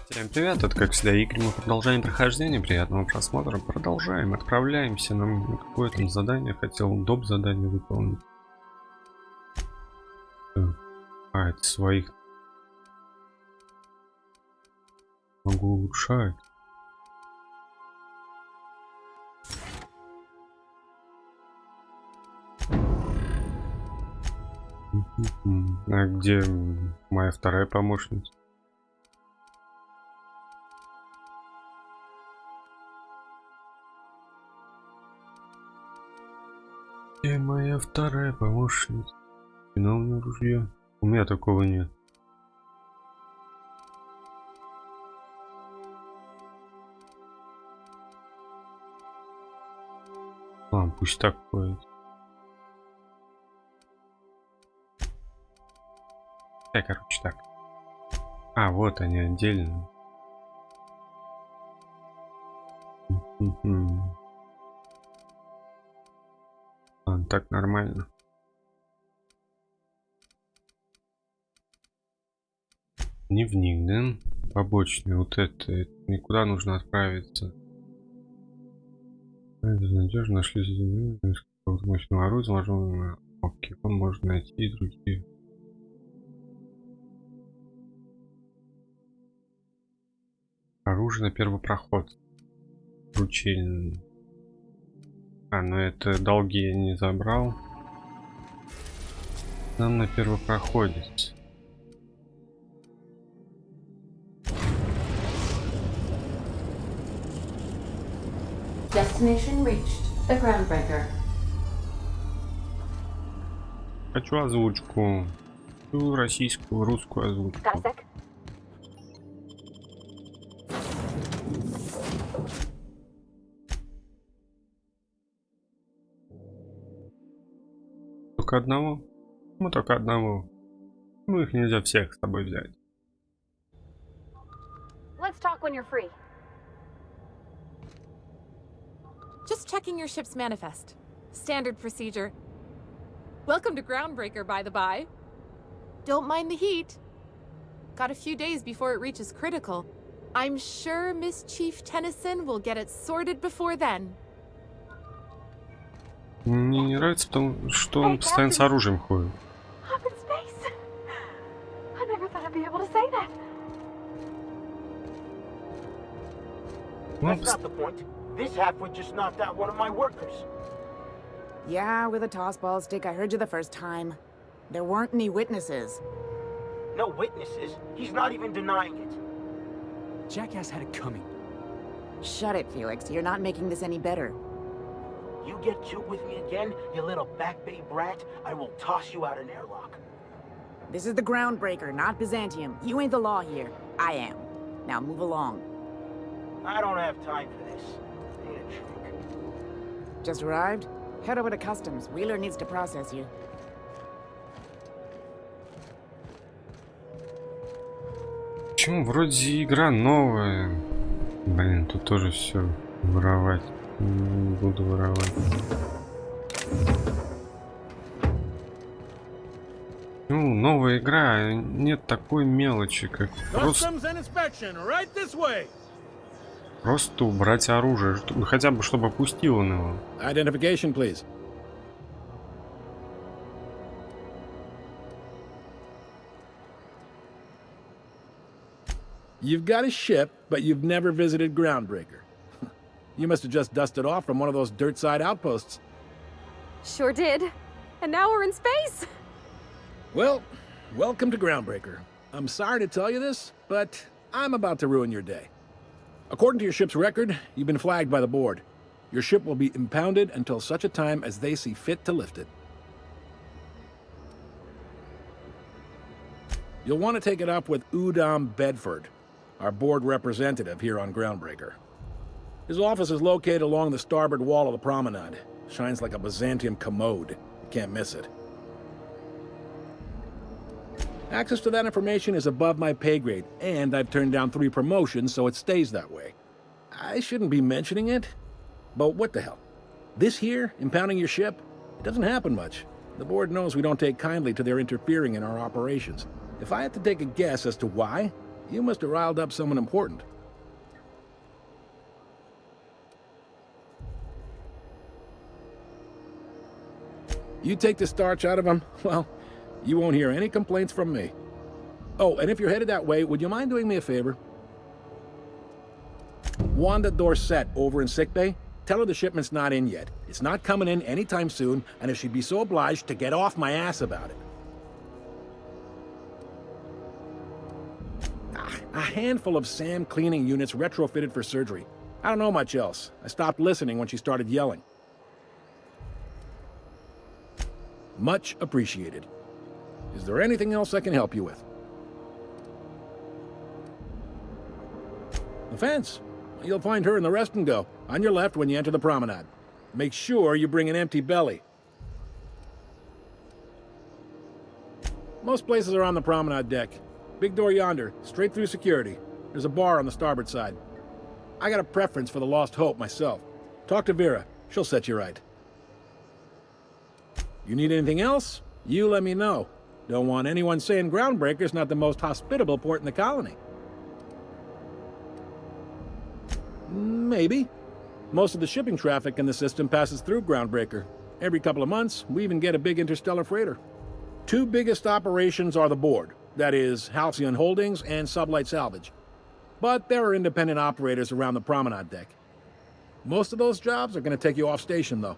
Всем привет, это как всегда игры, мы продолжаем прохождение, приятного просмотра, продолжаем, отправляемся, нам какое-то задание, хотел доп. Задание выполнить. Это своих могу улучшать. А где моя вторая помощница? Где моя вторая помощница? Виновное ружье. У меня такого нет. Ладно, пусть так ходит. Короче, так. А, вот они отдельно. Ладно, так нормально. Дневник, да? Побочный, вот это никуда нужно отправиться. Безнадежно нашли мощного оружия, можно он можно найти и другие. Оружие на первый проход. Вручение. А, ну это долги я не забрал. Нам на первый проходит. Destination reached. The groundbreaker. Хочу озвучку. Хочу российскую, русскую озвучку. Got a sec? Только одного? Ну, только одного. Ну, их нельзя всех с тобой взять. Let's talk when you're free. Just checking your ship's manifest. Standard procedure. Welcome to Groundbreaker, by the by. Don't mind the heat. Got a few days before it reaches critical. I'm sure Miss Chief Tennyson will get it sorted before then. Мне не нравится, потому что он постоянно с оружием ходит. Up in space. I never thought I'd be able to say that. That's not the point. This halfwit just knocked out one of my workers. Yeah, with a tossball stick. I heard you the first time. There weren't any witnesses. No witnesses. He's not even denying it. Jackass had it coming. Shut it, Felix. You're not making this any better. You get cute with me again, you little back bay brat, I will toss you out an airlock. This is the Groundbreaker, not Byzantium. You ain't the law here. I am. Now move along. I don't have time for this. Need a drink. Just arrived? Head over to Customs. Wheeler needs to process you. Почему вроде игра новая? Блин, тут тоже все воровать. Не буду воровать. Ну, новая игра, нет такой мелочи, как просто убрать оружие, хотя бы чтобы опустил он его. Identification, please. You've got a ship, but you've never visited Groundbreaker. You must have just dusted off from one of those dirt-side outposts. Sure did. And now we're in space. Well, welcome to Groundbreaker. I'm sorry to tell you this, but I'm about to ruin your day. According to your ship's record, you've been flagged by the board. Your ship will be impounded until such a time as they see fit to lift it. You'll want to take it up with Udom Bedford, our board representative here on Groundbreaker. His office is located along the starboard wall of the promenade. Shines like a Byzantium commode. You can't miss it. Access to that information is above my pay grade, and I've turned down 3 promotions, so it stays that way. I shouldn't be mentioning it, but what the hell? This here, impounding your ship, it doesn't happen much. The board knows we don't take kindly to their interfering in our operations. If I had to take a guess as to why, You must have riled up someone important. You take the starch out of him, well, you won't hear any complaints from me. Oh, and if you're headed that way, would you mind doing me a favor? Wanda Dorset over in sickbay, tell her the shipment's not in yet. It's not coming in anytime soon, and if she'd be so obliged to get off my ass about it. A handful of SAM cleaning units retrofitted for surgery. I don't know much else. I stopped listening when she started yelling. Much appreciated. Is there anything else I can help you with? The fence. You'll find her in the rest and go, on your left when you enter the promenade. Make sure you bring an empty belly. Most places are on the promenade deck. Big door yonder, straight through security. There's a bar on the starboard side. I got a preference for the Lost Hope myself. Talk to Vera. She'll set you right. You need anything else? You let me know. Don't want anyone saying Groundbreaker's not the most hospitable port in the colony. Maybe. Most of the shipping traffic in the system passes through Groundbreaker. Every couple of months, we even get a big interstellar freighter. Two biggest operations are the board. That is, Halcyon Holdings and Sublight Salvage. But there are independent operators around the promenade deck. Most of those jobs are going to take you off station, though.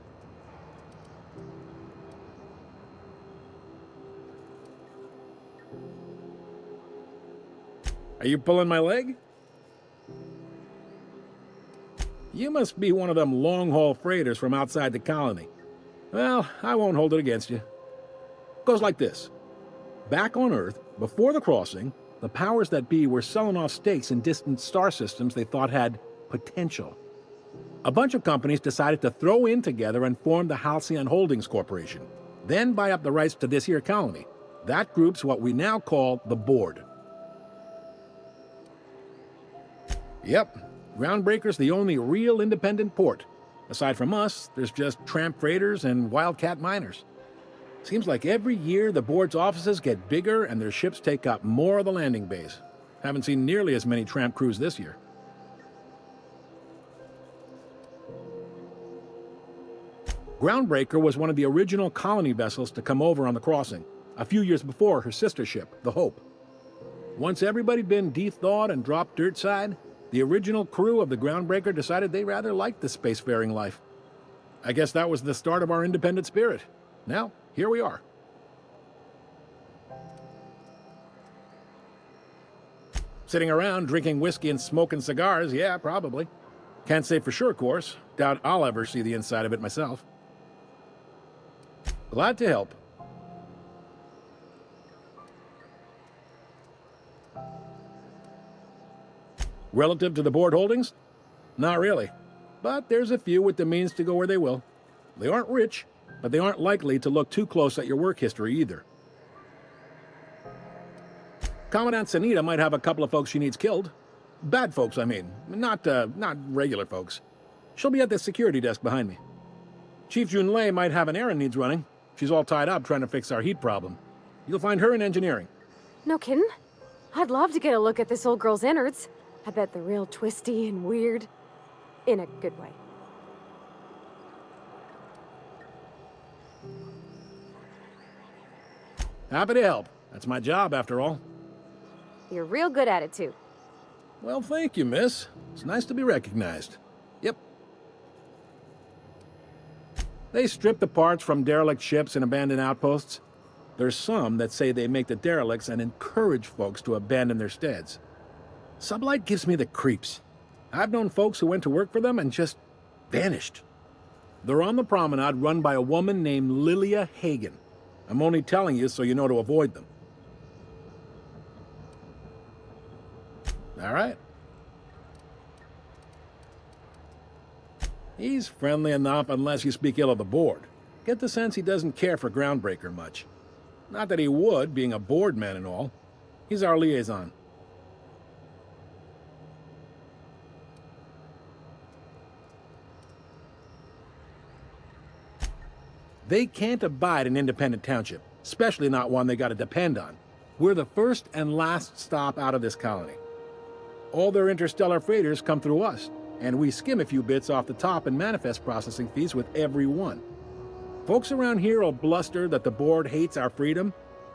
Are you pulling my leg? You must be one of them long-haul freighters from outside the colony. Well, I won't hold it against you. Goes like this. Back on Earth, before the crossing, the powers that be were selling off stakes in distant star systems they thought had potential. A bunch of companies decided to throw in together and form the Halcyon Holdings Corporation, then buy up the rights to this here colony. That group's what we now call the Board. Yep. Groundbreaker's the only real independent port. Aside from us, there's just tramp freighters and wildcat miners. Seems like every year the board's offices get bigger and their ships take up more of the landing bays. Haven't seen nearly as many tramp crews this year. Groundbreaker was one of the original colony vessels to come over on the crossing, a few years before her sister ship, the Hope. Once everybody'd been de-thawed and dropped dirt side, the original crew of the Groundbreaker decided they rather liked the spacefaring life. I guess that was the start of our independent spirit. Now, here we are. Sitting around drinking whiskey and smoking cigars, yeah, probably. Can't say for sure, of course. Doubt I'll ever see the inside of it myself. Glad to help. Relative to the board holdings? Not really. But there's a few with the means to go where they will. They aren't rich, but they aren't likely to look too close at your work history either. Commandant Sanita might have a couple of folks she needs killed. Bad folks, I mean. Not regular folks. She'll be at the security desk behind me. Chief Junlei might have an errand needs running. She's all tied up trying to fix our heat problem. You'll find her in engineering. No kidding? I'd love to get a look at this old girl's innards. I bet they're real twisty and weird. In a good way. Happy to help. That's my job, after all. You're real good at it, too. Well, thank you, miss. It's nice to be recognized. Yep. They strip the parts from derelict ships and abandoned outposts. There's some that say they make the derelicts and encourage folks to abandon their steads. Sublight gives me the creeps. I've known folks who went to work for them and just vanished. They're on the promenade run by a woman named Lilia Hagen. I'm only telling you so you know to avoid them. All right. He's friendly enough unless you speak ill of the board. Get the sense he doesn't care for Groundbreaker much. Not that he would, being a board man and all. He's our liaison. They can't abide an independent township, especially not one they gotta depend on. We're the first and last stop out of this colony. All their interstellar freighters come through us, and we skim a few bits off the top and manifest processing fees with every one. Folks around here will bluster that the board hates our freedom,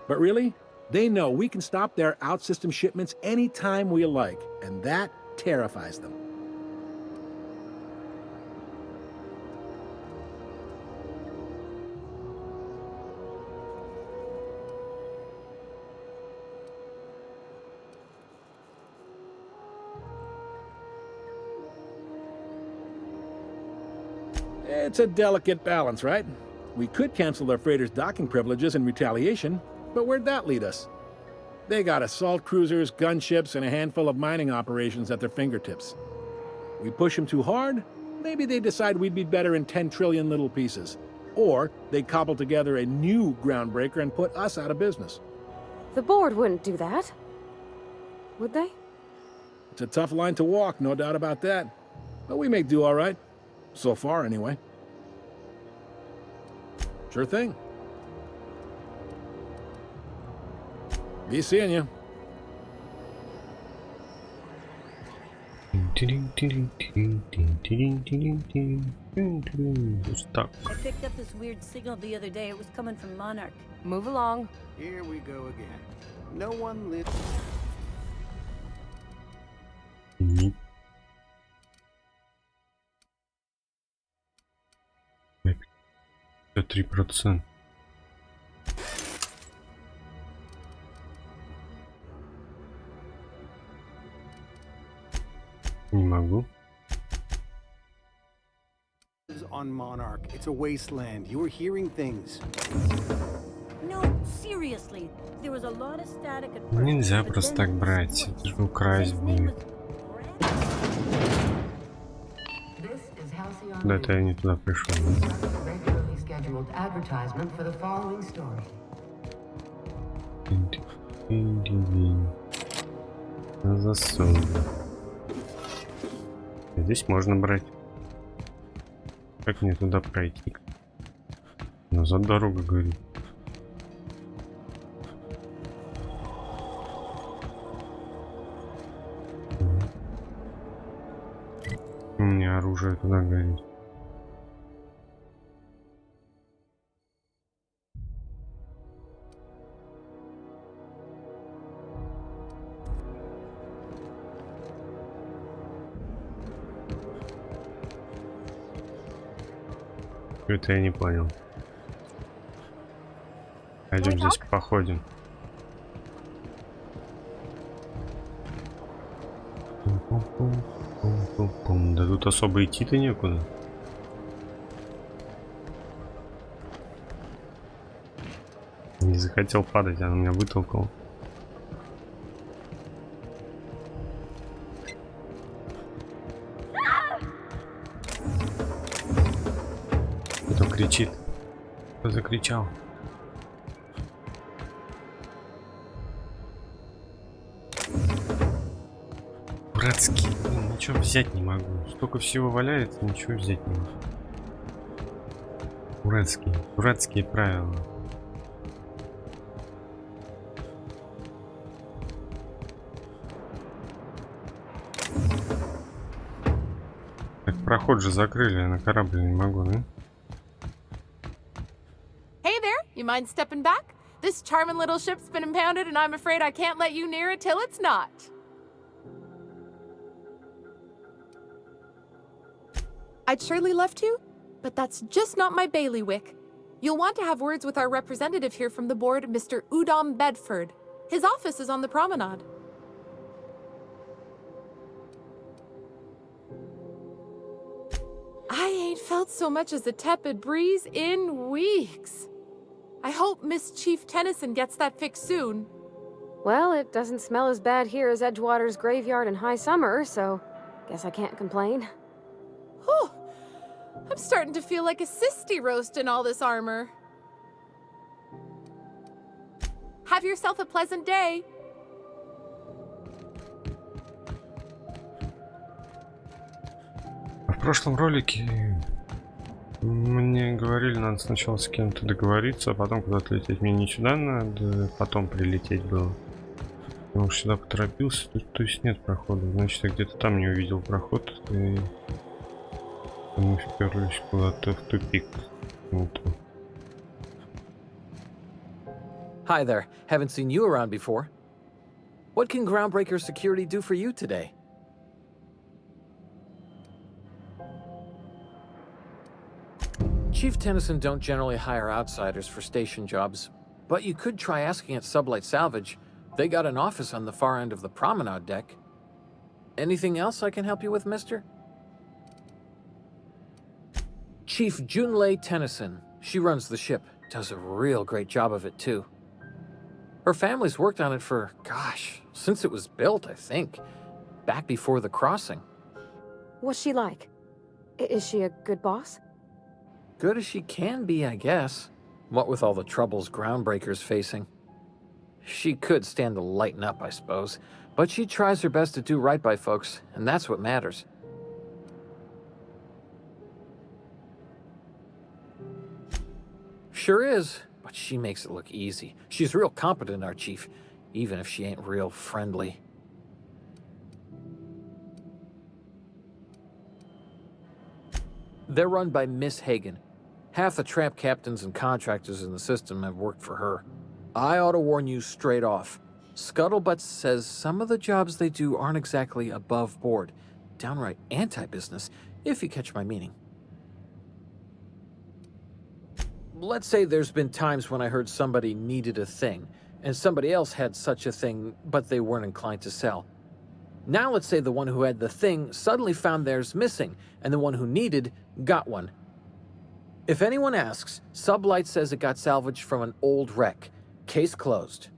but really, they know we can stop their out-system shipments anytime we like, and that terrifies them. It's a delicate balance, right? We could cancel their freighters' docking privileges in retaliation, but where'd that lead us? They got assault cruisers, gunships, and a handful of mining operations at their fingertips. We push them too hard, maybe they decide we'd be better in 10 trillion little pieces. Or they cobble together a new groundbreaker and put us out of business. The board wouldn't do that. Would they? It's a tough line to walk, no doubt about that. But we make do all right. So far, anyway. Sure thing. Be seeing you. Stuck. I picked up this weird signal the other day. It was coming from Monarch. Move along. Here we go again. No one lives. 3%. Не могу. On Monarch. It's a wasteland. You were hearing things. No, seriously. There was a lot of static at first. Нельзя but просто then так брать. Это же украсть будет. Куда-то я не туда пришел. Засунул. Здесь можно брать. Как мне туда пройти? Назад дорога, говорит. У меня оружие туда горит. Это я не понял. Пойдем здесь походим. Да тут особо идти-то некуда. Не захотел падать, она меня вытолкала. Кто кричит? Кто закричал? Дурацкий. Ничего взять не могу. Столько всего валяется, ничего взять не могу. Дурацкие правила. Так, проход же закрыли, я на корабль не могу, да? Hey there, you mind stepping back? This charming little ship's been impounded and I'm afraid I can't let you near it till it's not. I'd surely love to, but that's just not my bailiwick. You'll want to have words with our representative here from the board, Mr. Udom Bedford. His office is on the promenade. I ain't felt so much as a tepid breeze in weeks. I hope Miss Chief Tennyson gets that fixed soon. Well, it doesn't smell as bad here as Edgewater's graveyard in high summer, so guess I can't complain. Whew. I'm starting to feel like a sisty roast in all this armor. Have yourself a pleasant day. В прошлом ролике Мне говорили, надо сначала с кем-то договориться, а потом куда-то лететь. Мне не сюда надо, потом прилететь было. Потому что сюда поторопился, тут, то есть нет прохода. Значит, я где-то там не увидел проход, и мы вперлись куда-то в тупик. Вот. Hi there. Haven't seen you around before. What can Groundbreaker Security do for you today? Chief Tennyson don't generally hire outsiders for station jobs, but you could try asking at Sublight Salvage. They got an office on the far end of the promenade deck. Anything else I can help you with, mister? Chief Junlei Tennyson. She runs the ship. Does a real great job of it, too. Her family's worked on it for, gosh, since it was built, I think. Back before the crossing. What's she like? Is she a good boss? Good as she can be, I guess. What with all the troubles Groundbreaker's facing. She could stand to lighten up, I suppose. But she tries her best to do right by folks, and that's what matters. Sure is, but she makes it look easy. She's real competent, our chief, even if she ain't real friendly. They're run by Miss Hagen. Half the tramp captains and contractors in the system have worked for her. I ought to warn you straight off. Scuttlebutt says some of the jobs they do aren't exactly above board. Downright anti-business, if you catch my meaning. Let's say there's been times when I heard somebody needed a thing, and somebody else had such a thing, but they weren't inclined to sell. Now let's say the one who had the thing suddenly found theirs missing, and the one who needed got one. If anyone asks, Sublight says it got salvaged from an old wreck. Case closed.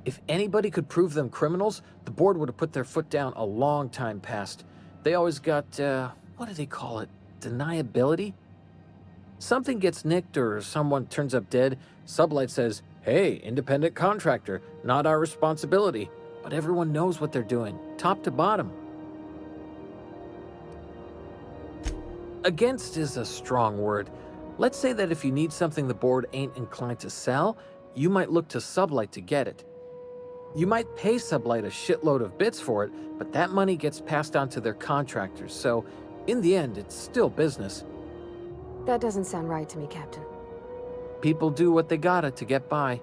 If anybody could prove them criminals, the board would have put their foot down a long time past. They always got, what do they call it? Deniability? Something gets nicked or someone turns up dead, Sublight says, hey, independent contractor, not our responsibility. But everyone knows what they're doing, top to bottom. Against is a strong word. Let's say that if you need something the board ain't inclined to sell, you might look to Sublight to get it. You might pay Sublight a shitload of bits for it, but that money gets passed on to their contractors, so in the end, it's still business. That doesn't sound right to me, Captain. People do what they gotta to get by.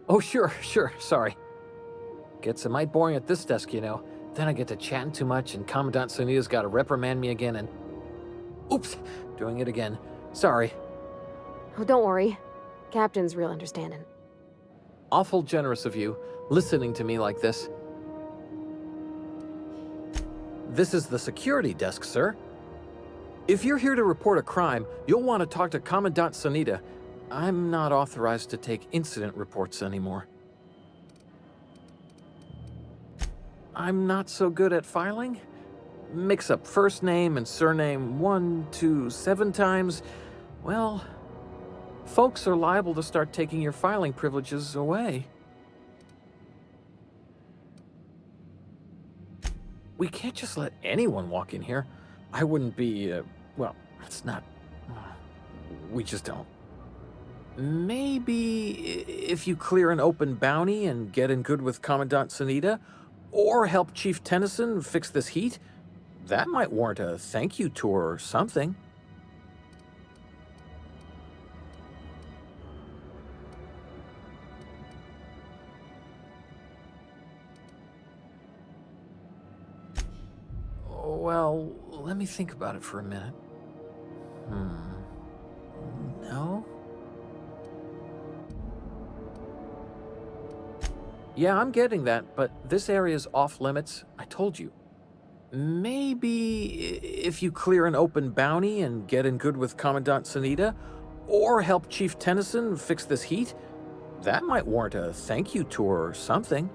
Oh, sure, sorry. Gets a mite boring at this desk, you know. Then I get to chatting too much, and Commandant Sonia's gotta reprimand me again, and... Oops, doing it again. Sorry. Oh, don't worry. Captain's real understanding. Awful generous of you, listening to me like this. This is the security desk, sir. If you're here to report a crime, you'll want to talk to Commandant Sonita. I'm not authorized to take incident reports anymore. I'm not so good at filing. Mix up first name and surname 1, 2, 7 times. Well, folks are liable to start taking your filing privileges away. We can't just let anyone walk in here. I wouldn't be, well, it's not... We just don't. Maybe if you clear an open bounty and get in good with Commandant Sonita, or help Chief Tennyson fix this heat, that might warrant a thank you tour or something. Well, let me think about it for a minute. No? Yeah, I'm getting that, but this area's off limits. I told you. Maybe if you clear an open bounty and get in good with Commandant Sonita, or help Chief Tennyson fix this heat, that might warrant a thank you tour or something.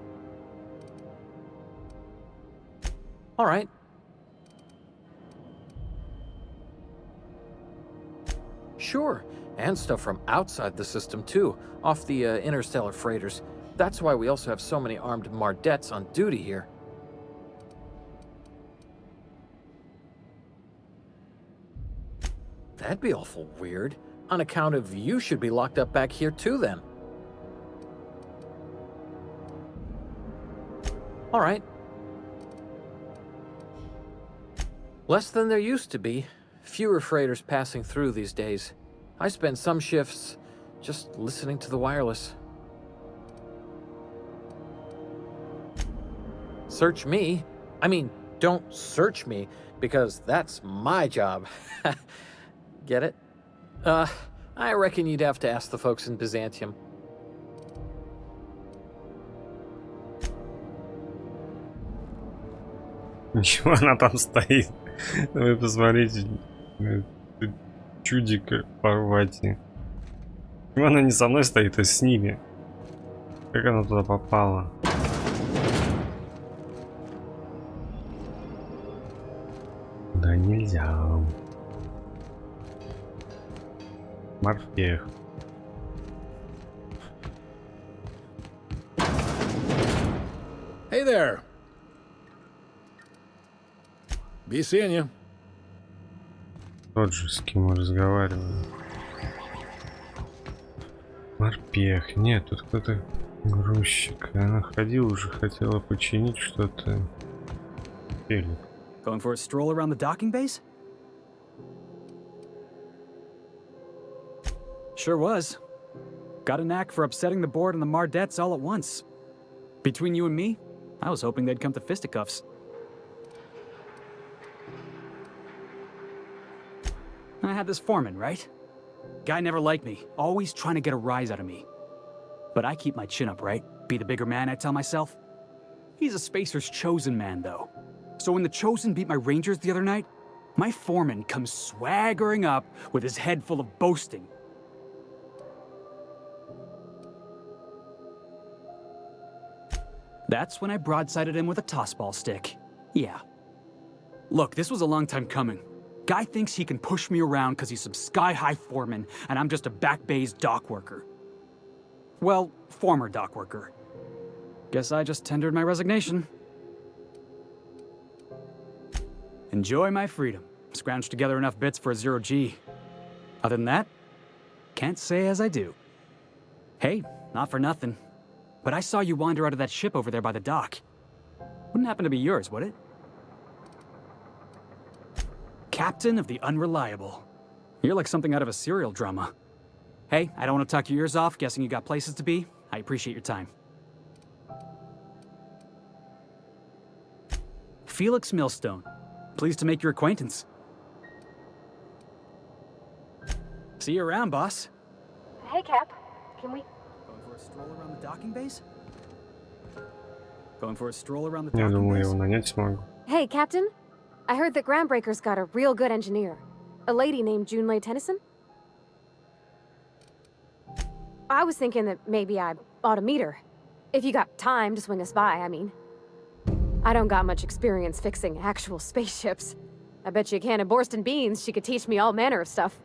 All right. Sure, and stuff from outside the system too, off the interstellar freighters. That's why we also have so many armed Mardettes on duty here. That'd be awful weird. On account of you should be locked up back here too then. All right. Less than there used to be. Fewer freighters passing through these days. I spend some shifts just listening to the wireless. Search me? I mean, don't search me, because that's my job. Get it? I reckon you'd have to ask the folks in Byzantium. Ничего она там стоит? Вы посмотрите. Чудик порвати. Почему она не со мной стоит, а с ними? Как она туда попала? Да нельзя. Морфех. Hey there. Бесенье. Тот же, с кем мы разговариваем. Морпех. Нет, тут кто-то грузчик. Она ходила уже, хотела починить что-то. Телек. Going for a stroll around the docking base? Sure was. Got a knack for upsetting the board and the Mardettes all at once. Between you and me, I was hoping they'd come to fisticuffs. I had this foreman, right? Guy never liked me, always trying to get a rise out of me. But I keep my chin up, right? Be the bigger man, I tell myself. He's a Spacer's chosen man, though. So when the Chosen beat my Rangers the other night, my foreman comes swaggering up with his head full of boasting. That's when I broadsided him with a tossball stick. Yeah. Look, this was a long time coming. Guy thinks he can push me around because he's some sky-high foreman, and I'm just a back bay's dock worker. Well, former dock worker. Guess I just tendered my resignation. Enjoy my freedom. Scrounged together enough bits for a 0G. Other than that, can't say as I do. Hey, not for nothing, but I saw you wander out of that ship over there by the dock. Wouldn't happen to be yours, would it? Captain of the Unreliable. You're like something out of a serial drama. Hey, I don't want to talk your ears off, guessing you got places to be. I appreciate your time. Felix Millstone. Pleased to make your acquaintance. See you around, boss. Hey, Cap. Can we... Going for a stroll around the docking base? Going for a stroll around the Я docking думаю, base? его нанять смогу. Hey, Captain. I heard that Groundbreaker's got a real good engineer. A lady named Junlei Tennyson? I was thinking that maybe I ought to meet her. If you got time to swing us by, I mean. I don't got much experience fixing actual spaceships. I bet you a can of Borston beans she could teach me all manner of stuff.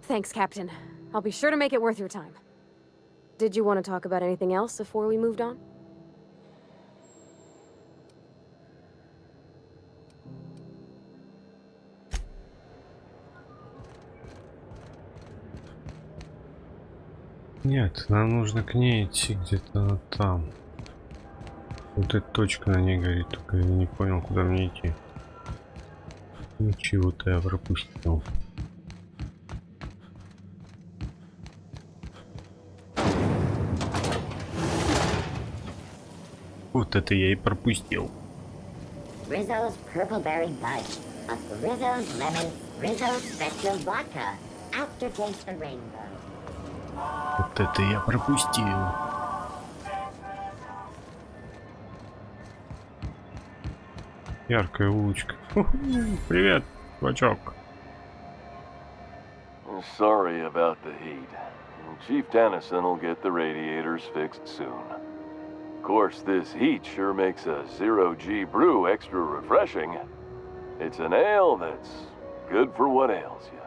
Thanks, Captain. I'll be sure to make it worth your time. Did you want to talk about anything else before we moved on? Нет, нам нужно к ней идти где-то там. Вот эта точка на ней горит, только я не понял, куда мне идти. Ничего-то я пропустил. Вот это я и пропустил. Rizzo's Purple Berry Bud. Plus Rizzo's Lemon, Rizzo's Spectrum Vodka. Aftertaste the Rainbow. Вот это я пропустил. Яркая улочка. Привет, чувачок. Sorry about the heat. Chief Tennyson will get the radiators fixed soon. Of course, this heat sure makes a 0G brew extra refreshing. It's an ale that's good for what ails you.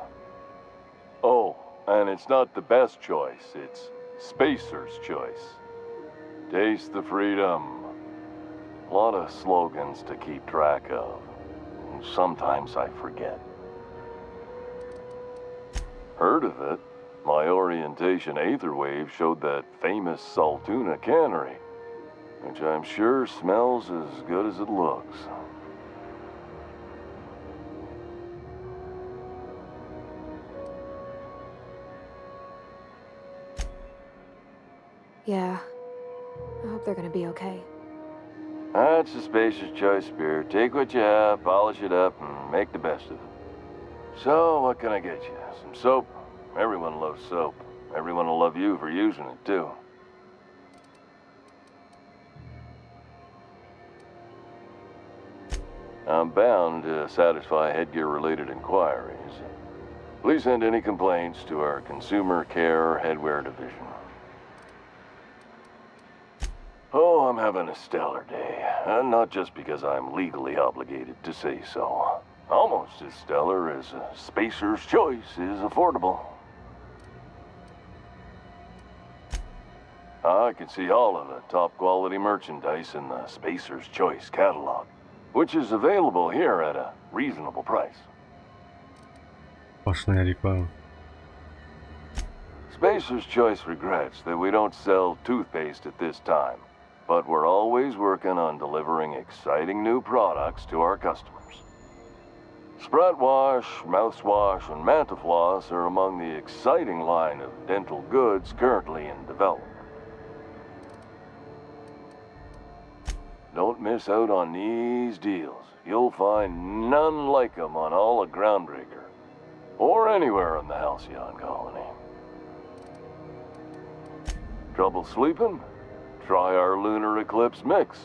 Oh, And it's not the best choice, it's Spacer's choice. Taste the freedom. A lot of slogans to keep track of. Sometimes I forget. Heard of it? My orientation aether wave showed that famous Saltuna cannery, which I'm sure smells as good as it looks. Yeah. I hope they're gonna be okay. That's a Spacer's choice spirit. Take what you have, polish it up, and make the best of it. So, what can I get you? Some soap? Everyone loves soap. Everyone will love you for using it, too. I'm bound to satisfy headgear-related inquiries. Please send any complaints to our Consumer Care Headwear Division. Oh, I'm having a stellar day. And not just because I'm legally obligated to say so. Almost as stellar as a Spacer's choice is affordable. I can see all of the top-quality merchandise in the Spacer's Choice catalog, which is available here at a reasonable price. Сплошная реклама. Spacer's Choice regrets that we don't sell toothpaste at this time, but we're always working on delivering exciting new products to our customers. Sprout Wash, Mouthwash, and Mantafloss are among the exciting line of dental goods currently in development. Don't miss out on these deals. You'll find none like them on all of Groundbreaker, or anywhere in the Halcyon colony. Trouble sleeping? Try our Lunar Eclipse Mix.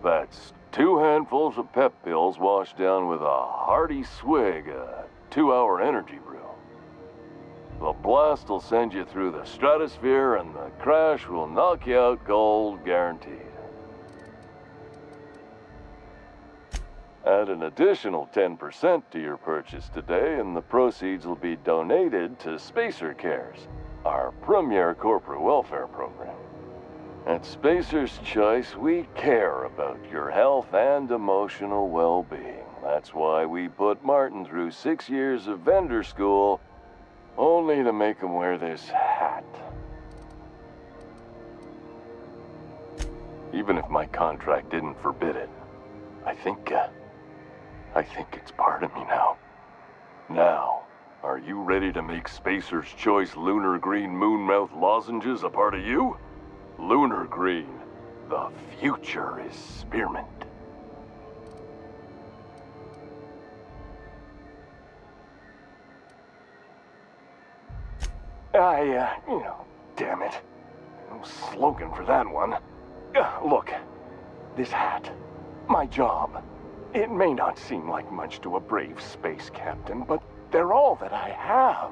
That's 2 handfuls of pep pills washed down with a hearty swig of 2-hour energy brew. The blast will send you through the stratosphere and the crash will knock you out cold, guaranteed. Add an additional 10% to your purchase today and the proceeds will be donated to Spacer Cares, our premier corporate welfare program. At Spacer's Choice, we care about your health and emotional well-being. That's why we put Martin through 6 years of vendor school, only to make him wear this hat. Even if my contract didn't forbid it, I think it's part of me now. Now, are you ready to make Spacer's Choice Lunar Green Moonmouth lozenges a part of you? Lunar Green, the future is spearmint. Damn it. No slogan for that one. Look, this hat, my job. It may not seem like much to a brave space captain, but they're all that I have.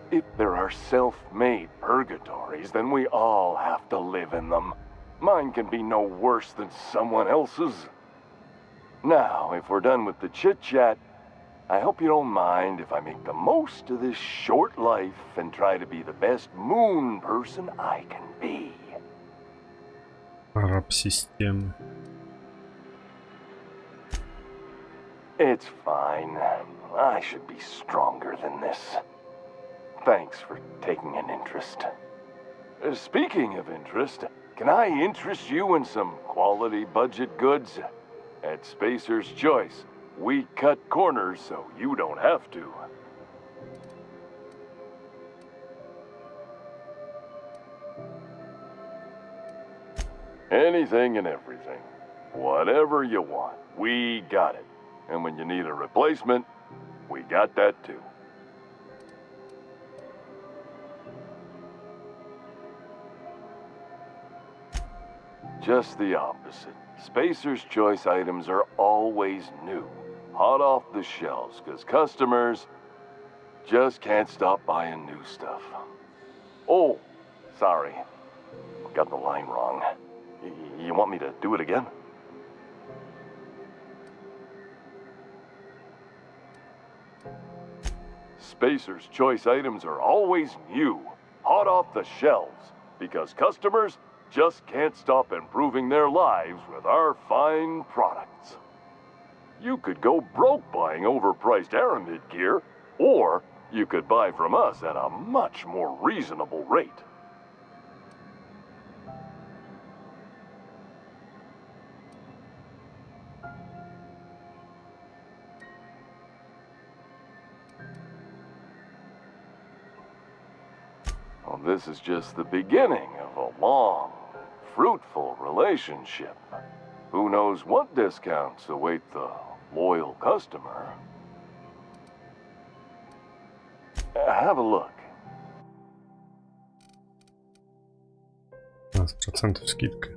If there are self-made purgatories, then we all have to live in them. Mine can be no worse than someone else's. Now, if we're done with the chit-chat, I hope you don't mind if I make the most of this short life and try to be the best moon person I can be. Раб системы. It's fine. I should be stronger than this. Thanks for taking an interest. Speaking of interest, can I interest you in some quality budget goods? At Spacer's Choice, we cut corners so you don't have to. Anything and everything. Whatever you want, we got it. And when you need a replacement, we got that too. Just the opposite. Spacer's Choice items are always new, hot off the shelves, because customers just can't stop buying new stuff. Oh, sorry. Got the line wrong. You want me to do it again? Spacer's choice items are always new, hot off the shelves, because customers just can't stop improving their lives with our fine products. You could go broke buying overpriced Aramid gear, or you could buy from us at a much more reasonable rate. Well, this is just the beginning of a long, fruitful relationship. Who knows what discounts await the loyal customer? Have a look. 15% скидка.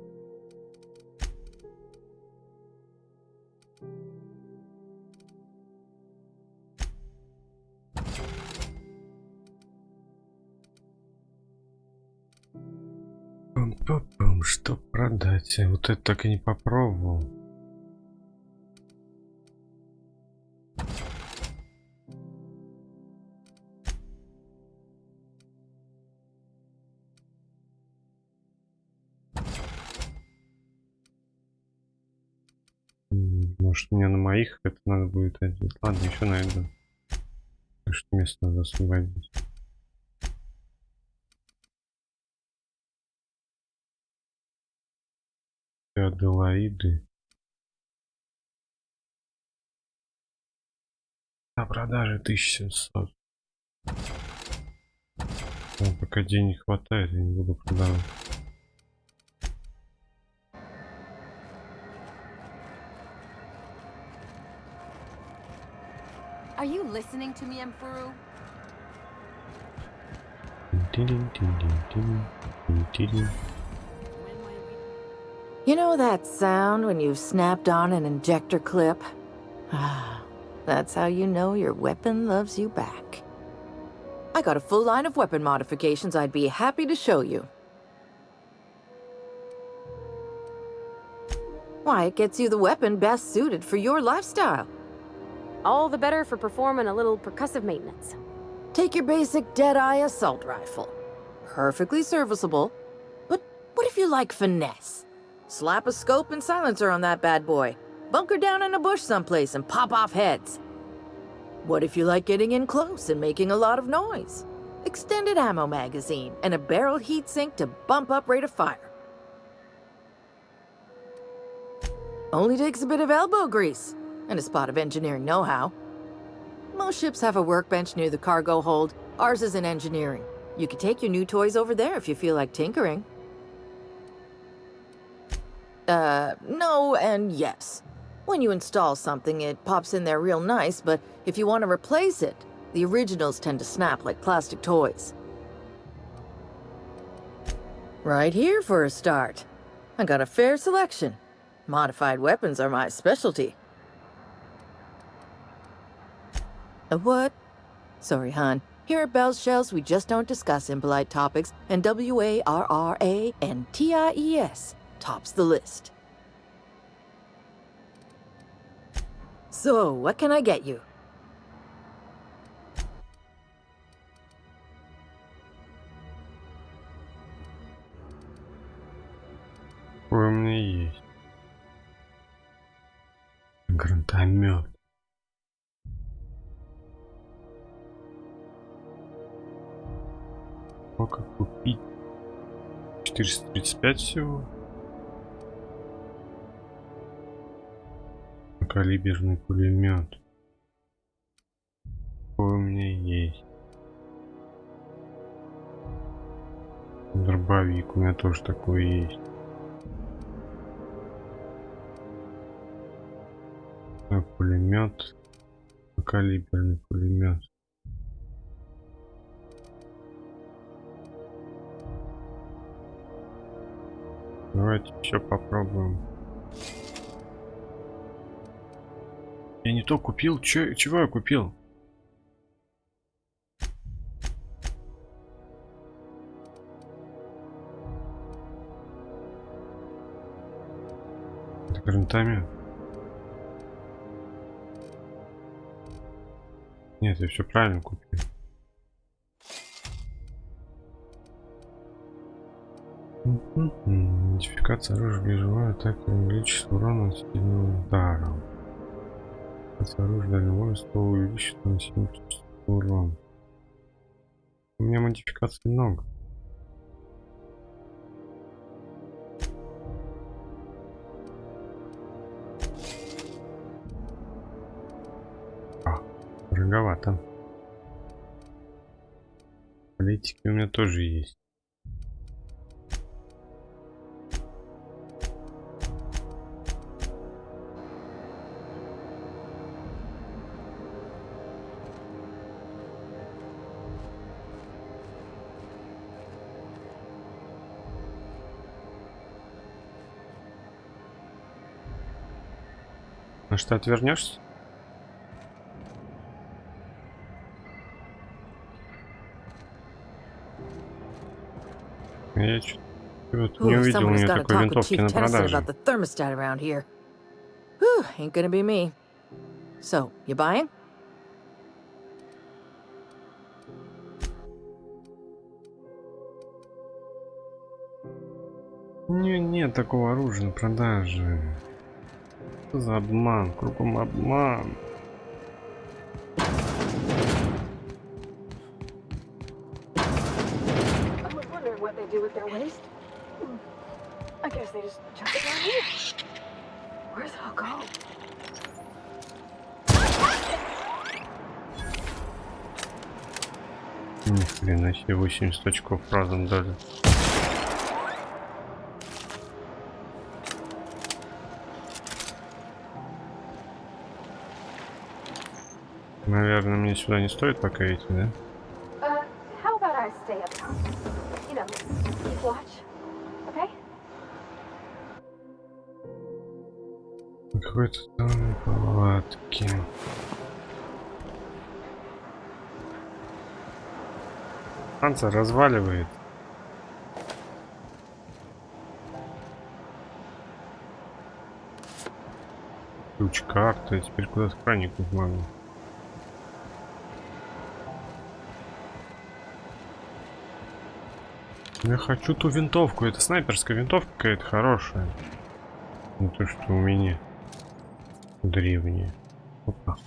Пам-пам-пам, что продать? Вот это так и не попробовал. Может, мне на моих это надо будет одеть. Ладно, еще найду. Потому что место надо освободить. Аделаиды. На продаже 1700. Но пока денег хватает, я не буду продавать. Are you listening to me, Emperor? You know that sound when you've snapped on an injector clip? Ah, that's how you know your weapon loves you back. I got a full line of weapon modifications I'd be happy to show you. Why, it gets you the weapon best suited for your lifestyle. All the better for performing a little percussive maintenance. Take your basic Deadeye assault rifle. Perfectly serviceable. But what if you like finesse? Slap a scope and silencer on that bad boy. Bunker down in a bush someplace and pop off heads. What if you like getting in close and making a lot of noise? Extended ammo magazine and a barrel heatsink to bump up rate of fire. Only takes a bit of elbow grease and a spot of engineering know-how. Most ships have a workbench near the cargo hold. Ours is in engineering. You could take your new toys over there if you feel like tinkering. No and yes. When you install something, it pops in there real nice, but if you want to replace it, the originals tend to snap like plastic toys. Right here for a start. I got a fair selection. Modified weapons are my specialty. A what? Sorry, hon. Here at Bell's Shells, we just don't discuss impolite topics, and WARRANTIES tops the list. So, what can I get you? Ой, у меня есть. Гранатомет. Сколько купить? 435 всего. Калиберный пулемет. Какой у меня есть. Дробовик у меня тоже такой есть. Пулемет. Калиберный пулемет. Давайте еще попробуем. Я не то купил. Чего я купил? Это гранатомет. Нет, я все правильно купил. Идентификация оружия, бежевая атака, увеличит урона сильным ударом. Оружие дальнего ствола увеличит наносимый урон. У меня модификаций много. Дороговато. Политики у меня тоже есть. На что отвернешься? Я что-то не увидел у нее такой винтовки на продаже. Ain't gonna be me. So, you buying? Нет такого оружия на продаже. Что за обман? Кругом обман. With their waste? I guess they just chuck it down here. Where's it all go? Ни хрена себе, 80 очков разом дали. Наверное, мне сюда не стоит пока идти, да? How about I stay up? You know, keep watch. Okay? Какой-то там палатки. Станция разваливает. Ключ карты, теперь куда-то проникнуть могу. Я хочу ту винтовку. Это снайперская винтовка какая-то хорошая. Не то, что у меня древняя. Опа.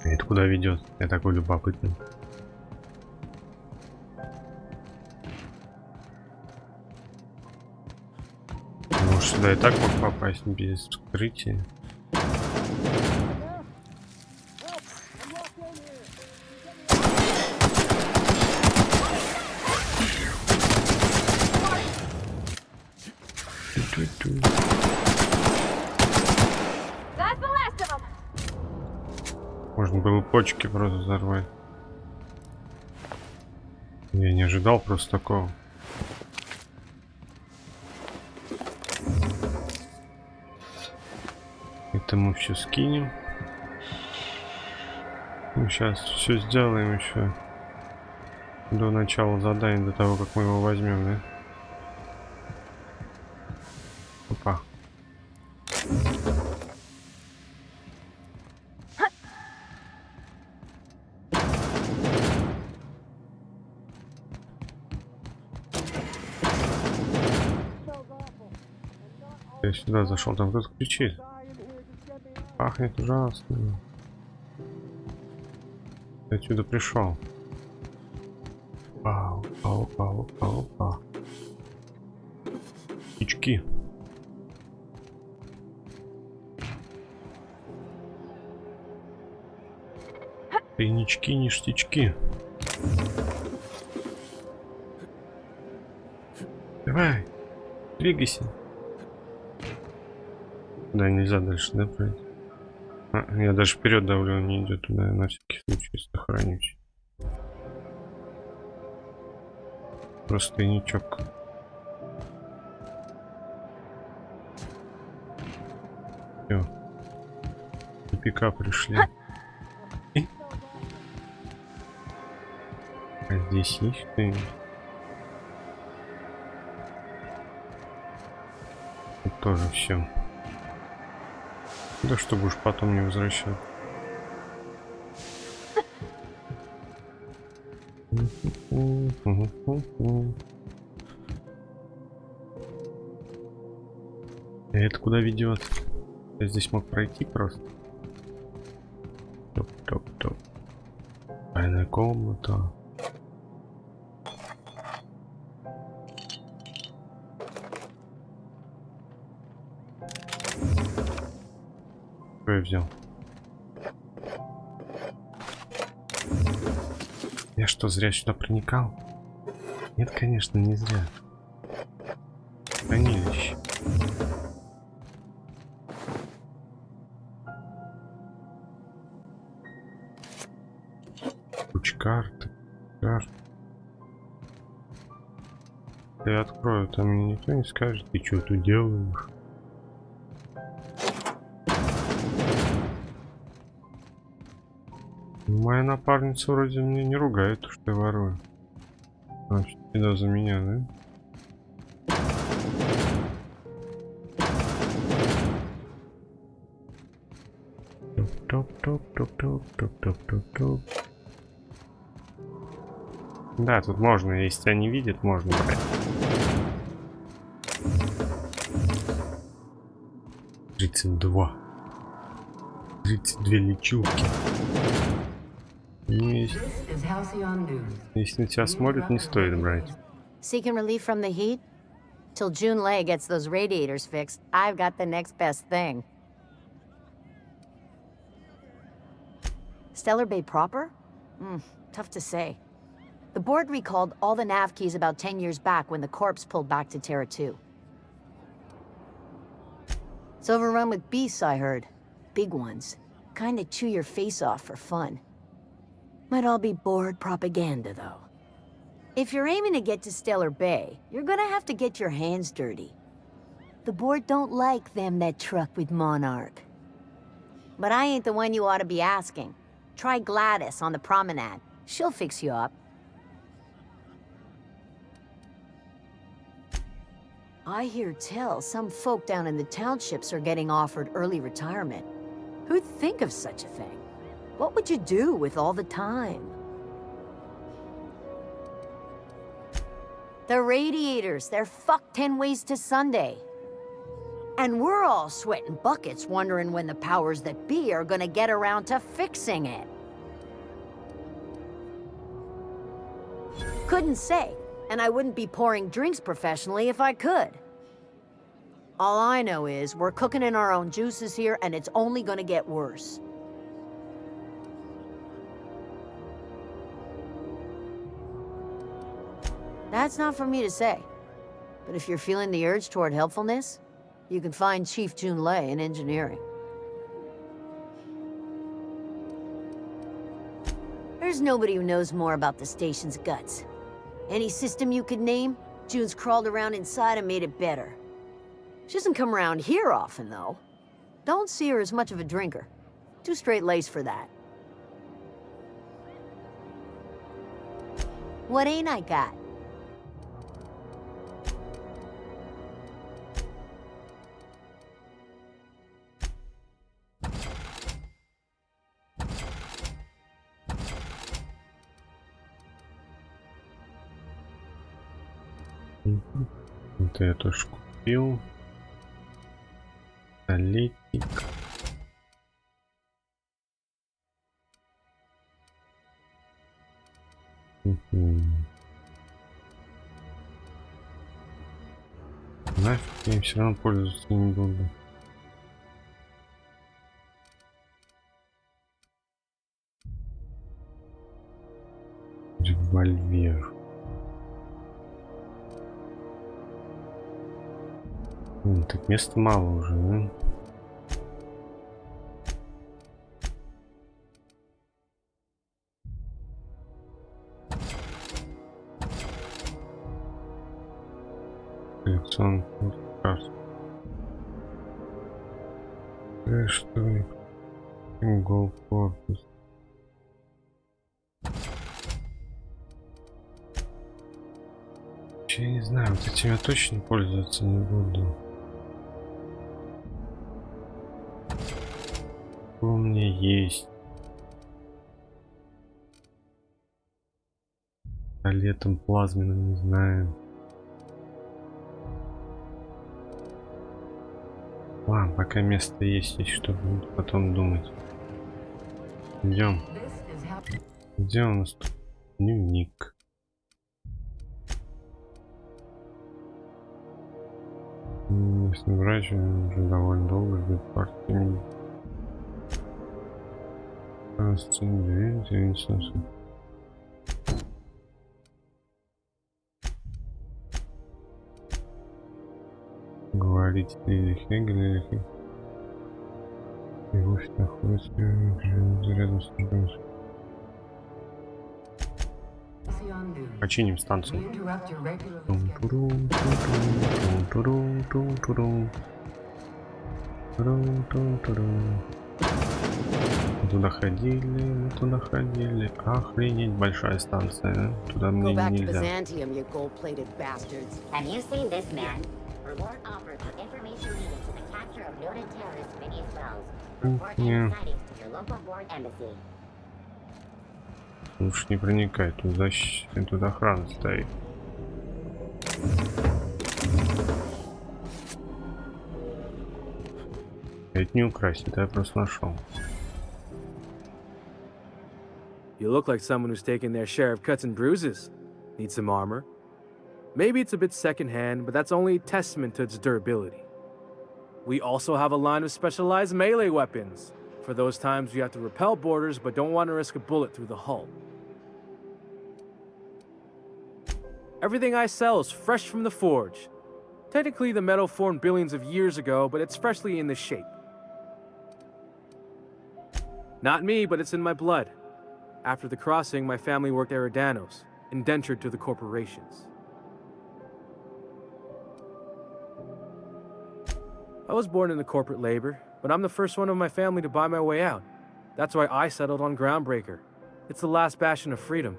Это куда ведет? Я такой любопытный. Может, сюда и так мог попасть без вскрытия. Можно было почки просто взорвать. Я не ожидал просто такого. Это мы все скинем. Мы сейчас все сделаем еще до начала задания, до того, как мы его возьмем, да? Опа. Я сюда зашел, там кто-то кричит. Пахнет ужасно. Я отсюда пришел. Опа, опа, опа, опа. Птички. Тайнички, ништячки. Давай, двигайся. Да, нельзя дальше, да, пройти? Я даже вперед давлю, он не идет туда, на всякий случай сохранюсь. Просто тайничок. Все. Тупика пришли. А здесь есть что-нибудь? тоже все. Да чтобы уж потом не возвращать. Это куда ведет? Я здесь мог пройти просто. Топ-топ-топ. Тайная комната. Что я взял? Я что, зря сюда проникал? Нет, конечно, не зря. Хранилище. Куча карты. Я открою, там мне никто не скажет, ты что тут делаешь? Моя напарница вроде мне не ругает, то, что я ворую. А, всегда за меня, да? Топ-топ-топ-топ-топ-топ-топ-топ. Да, тут можно, если тебя не видит, можно брать. 32 лечилки. Если на тебя смотрят, не стоит брать. Seeking relief from the heat? Till June Lay gets those radiators fixed, I've got the next best thing. Stellar Bay proper? Tough to say. The board recalled all the nav keys about 10 years back when the corpse pulled back to Terra 2. It's overrun with beasts, I heard. Big ones. Kinda chew your face off for fun. Might all be board propaganda, though. If you're aiming to get to Stellar Bay, you're gonna have to get your hands dirty. The board don't like them that truck with Monarch. But I ain't the one you ought to be asking. Try Gladys on the promenade. She'll fix you up. I hear tell some folk down in the townships are getting offered early retirement. Who'd think of such a thing? What would you do with all the time? The radiators, they're fucked 10 ways to Sunday. And we're all sweating buckets wondering when the powers that be are gonna get around to fixing it. Couldn't say, and I wouldn't be pouring drinks professionally if I could. All I know is we're cooking in our own juices here, and it's only gonna get worse. That's not for me to say. But if you're feeling the urge toward helpfulness, you can find Chief Jun Lei in engineering. There's nobody who knows more about the station's guts. Any system you could name, June's crawled around inside and made it better. She doesn't come around here often, though. Don't see her as much of a drinker. Too straight-laced for that. What ain't I got? Это я тоже купил. Столетник. Нафиг, я все равно пользоваться не буду. Револьвер. Так места мало уже, да? Альцион, карта. Что? Угол корпус. Я не знаю, вот этим я точно пользоваться не буду. Что у меня есть? Летом плазменным не знаю. Ладно, пока место есть что потом думать. Идем. Где у нас тут дневник? Если врач уже довольно долго ждет партии. Говорить или Хегель, или его находится рядом с другом. Починим станцию. Мы туда ходили. Охренеть, большая станция. Туда мне нельзя. Have you seen this man? Reward offered for information needed to the capture of noted terrorist Phineas Wells. Report any sightings to your local board embassy. Лучше не проникай, тут охрана стоит. Это не украсть, это я просто нашел. You look like someone who's taken their share of cuts and bruises. Need some armor? Maybe it's a bit secondhand, but that's only a testament to its durability. We also have a line of specialized melee weapons, for those times you have to repel boarders but don't want to risk a bullet through the hull. Everything I sell is fresh from the forge. Technically, the metal formed billions of years ago, but it's freshly in this shape. Not me, but it's in my blood. After the crossing, my family worked Eridanos, indentured to the corporations. I was born into corporate labor, but I'm the first one of my family to buy my way out. That's why I settled on Groundbreaker. It's the last bastion of freedom.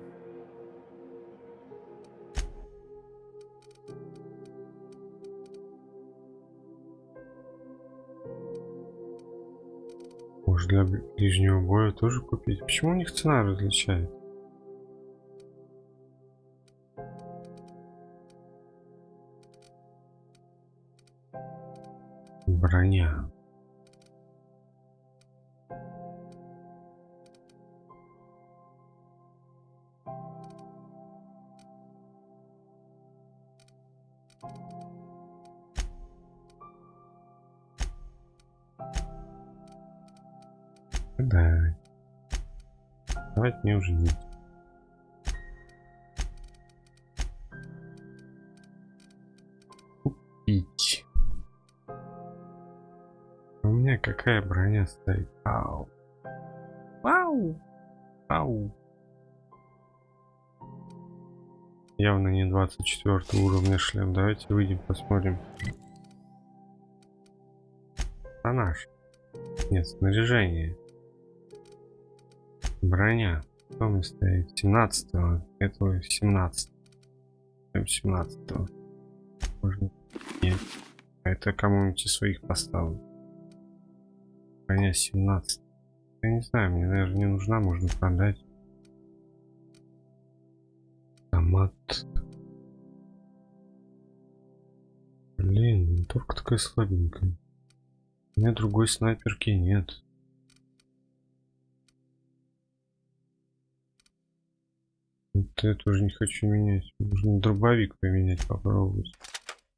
Может, для ближнего боя тоже купить? Почему у них цена различает? Броня. Да. Давайте мне уже не. Купить. У меня какая броня стоит? Ау. Ау. Ау. Явно не 24 уровня шлем. Давайте выйдем, посмотрим. А наш? Нет, снаряжение. Броня. Что мне стоит? 17-го. Это 17. 17-го. Можно. Нет. А это кому-нибудь из своих поставил. Броня 17. Я не знаю, мне, наверное, не нужна, можно продать. Томат. Блин, винтовка такая слабенькая. У меня другой снайперки нет. Это я тоже не хочу менять. Нужно дробовик поменять, попробовать.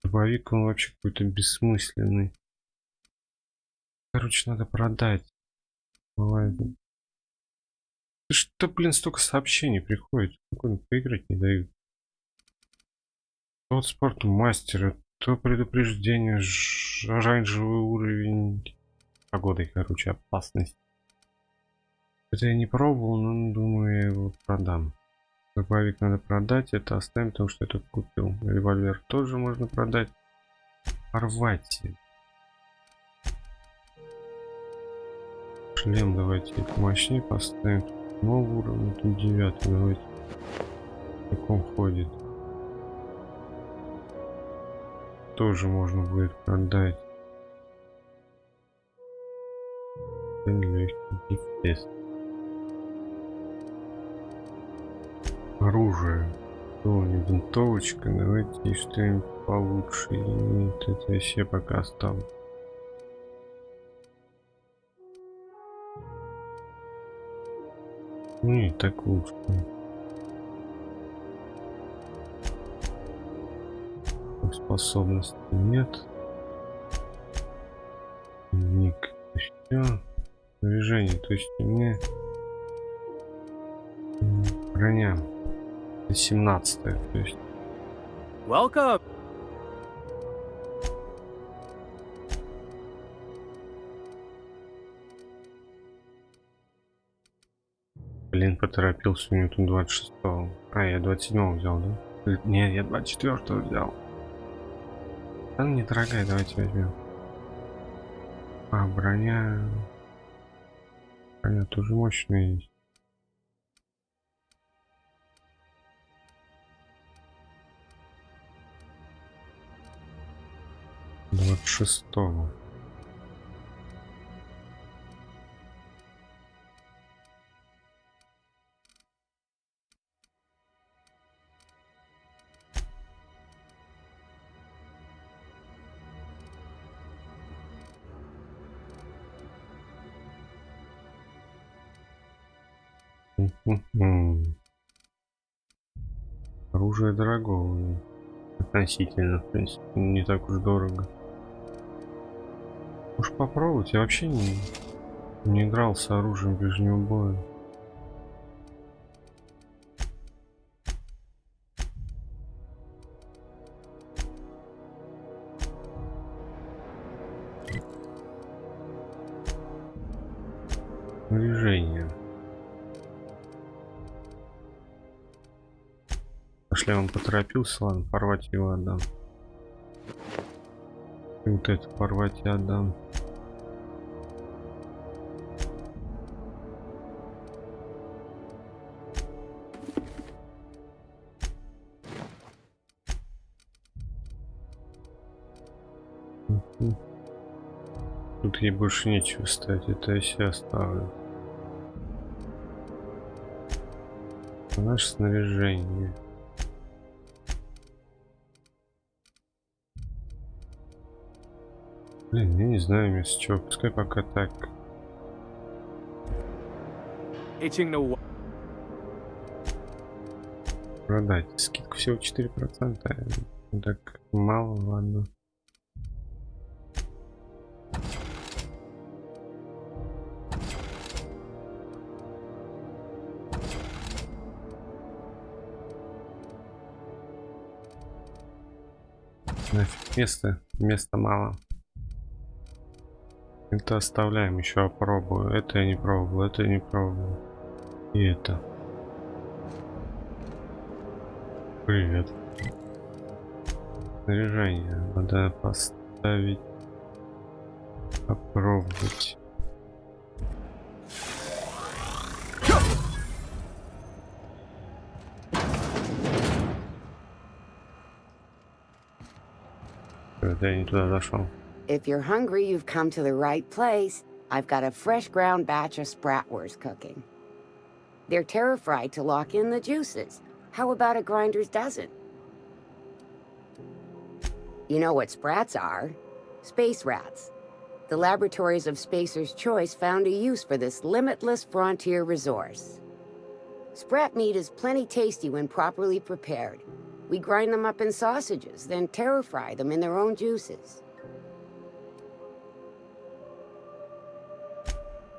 Дробовик, он вообще какой-то бессмысленный. Короче, надо продать. Бывает. Что, блин, столько сообщений приходит. Спокойно поиграть не дают. Вот спорту мастера, то предупреждение, оранжевый уровень. Погодой, короче, опасность. Это я не пробовал, но думаю, я его продам. Дробовик надо продать, это оставим, потому что это купил. Револьвер тоже можно продать. Порвать. Шлем давайте мощнее поставим. Новый уровень, тут 9. Давайте. В каком ходит. Тоже можно будет продать. Легкий. Легкий тест. Оружие. О, винтовочка. Давайте что-нибудь получше. Нет, это я себе пока оставлю. Не, так лучше. Способности нет. Ник. Все. Движение. То есть мне броня 17, то есть. Welcome. Блин, поторопился, у него тут 26-го. А, я 27-го взял, да? Нет, я 24-го взял. Да, недорогая, давайте возьмем. А, броня... Броня тоже мощная есть. Двадцать шестого. Оружие дорогого. Относительно, в принципе, не так уж дорого. Уж попробовать. Я вообще не играл с оружием ближнего боя. Движение. Пошли, он поторопился, ладно, порвать его отдам. И вот это порвать я отдам. Тут ей больше нечего ставить, это я себе оставлю. Наше снаряжение. Блин, я не знаю вместо чего, пускай пока так. Продать. Скидка всего 4%. Так мало, ладно. Нафиг, места мало. Это оставляем, еще попробую. Это я не пробовал, это я не пробовал. И это. Привет. Снаряжение надо поставить. Попробовать. Я не туда зашел. If you're hungry, you've come to the right place. I've got a fresh ground batch of spratwurst cooking. They're terra-fried to lock in the juices. How about a grinder's dozen? You know what sprats are? Space rats. The laboratories of Spacer's Choice found a use for this limitless frontier resource. Sprat meat is plenty tasty when properly prepared. We grind them up in sausages, then terra-fry them in their own juices.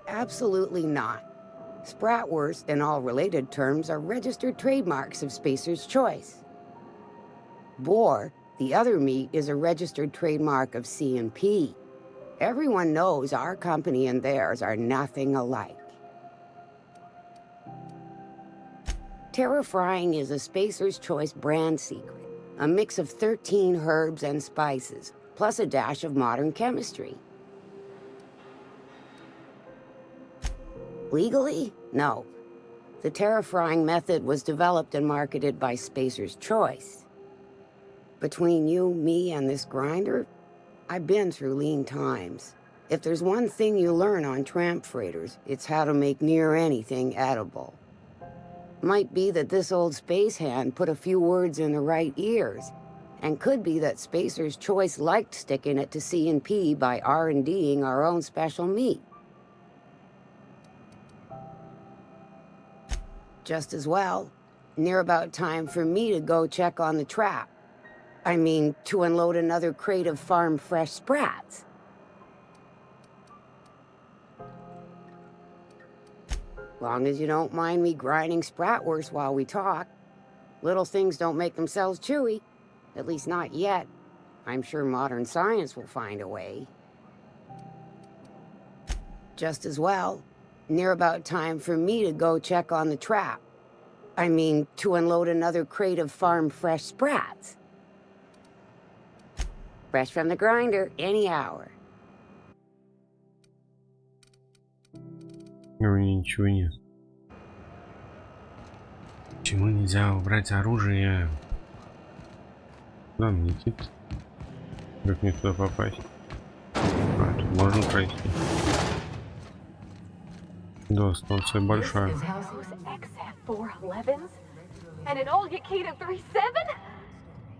Absolutely not. Spratwurst and all related terms are registered trademarks of Spacer's Choice. Boar, the other meat, is a registered trademark of C&P. Everyone knows our company and theirs are nothing alike. Terra-frying is a Spacer's Choice brand secret, a mix of 13 herbs and spices, plus a dash of modern chemistry. Legally? No. The terra-frying method was developed and marketed by Spacer's Choice. Between you, me, and this grinder, I've been through lean times. If there's one thing you learn on tramp freighters, it's how to make near anything edible. Might be that this old space hand put a few words in the right ears, and could be that Spacer's Choice liked sticking it to C&P by R&D'ing our own special meat. Just as well, near about time for me to go check on the trap. I mean, to unload another crate of farm-fresh sprats. Long as you don't mind me grinding spratwurst while we talk. Little things don't make themselves chewy. At least not yet. I'm sure modern science will find a way. Just as well, near about time for me to go check on the trap. I mean, to unload another crate of farm-fresh sprats. Fresh from the grinder, any hour. У меня ничего нет. Почему нельзя убрать оружие? Куда мне идти? Как мне туда попасть? А, тут можно пройти. Да, станция большая. And an old Yakita 3.7?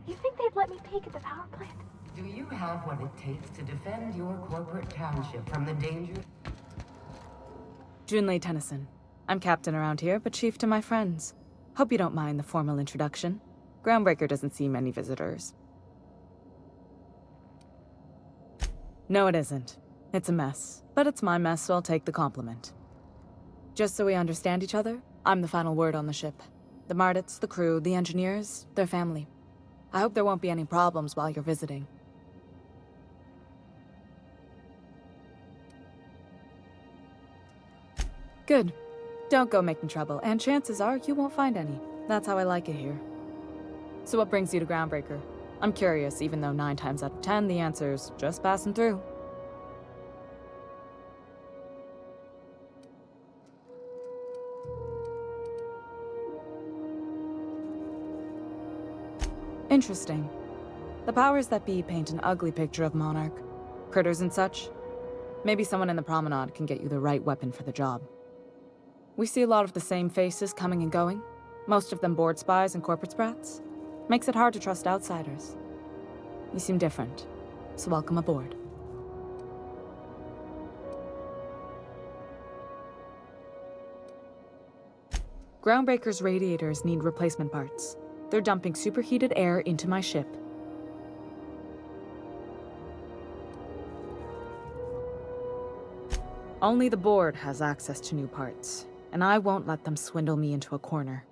You think they'd let me peek at the power plant? Do you have what it takes to defend your corporate township from the danger? Junlei Tennyson. I'm captain around here, but chief to my friends. Hope you don't mind the formal introduction. Groundbreaker doesn't see many visitors. No, it isn't. It's a mess. But it's my mess, so I'll take the compliment. Just so we understand each other, I'm the final word on the ship. The Mardits, the crew, the engineers, their family. I hope there won't be any problems while you're visiting. Good. Don't go making trouble, and chances are you won't find any. That's how I like it here. So what brings you to Groundbreaker? I'm curious, even though 9 times out of 10 the answer's just passing through. Interesting. The powers that be paint an ugly picture of Monarch. Critters and such. Maybe someone in the promenade can get you the right weapon for the job. We see a lot of the same faces coming and going. Most of them board spies and corporate sprats. Makes it hard to trust outsiders. You seem different, so welcome aboard. Groundbreaker's radiators need replacement parts. They're dumping superheated air into my ship. Only the board has access to new parts, and I won't let them swindle me into a corner.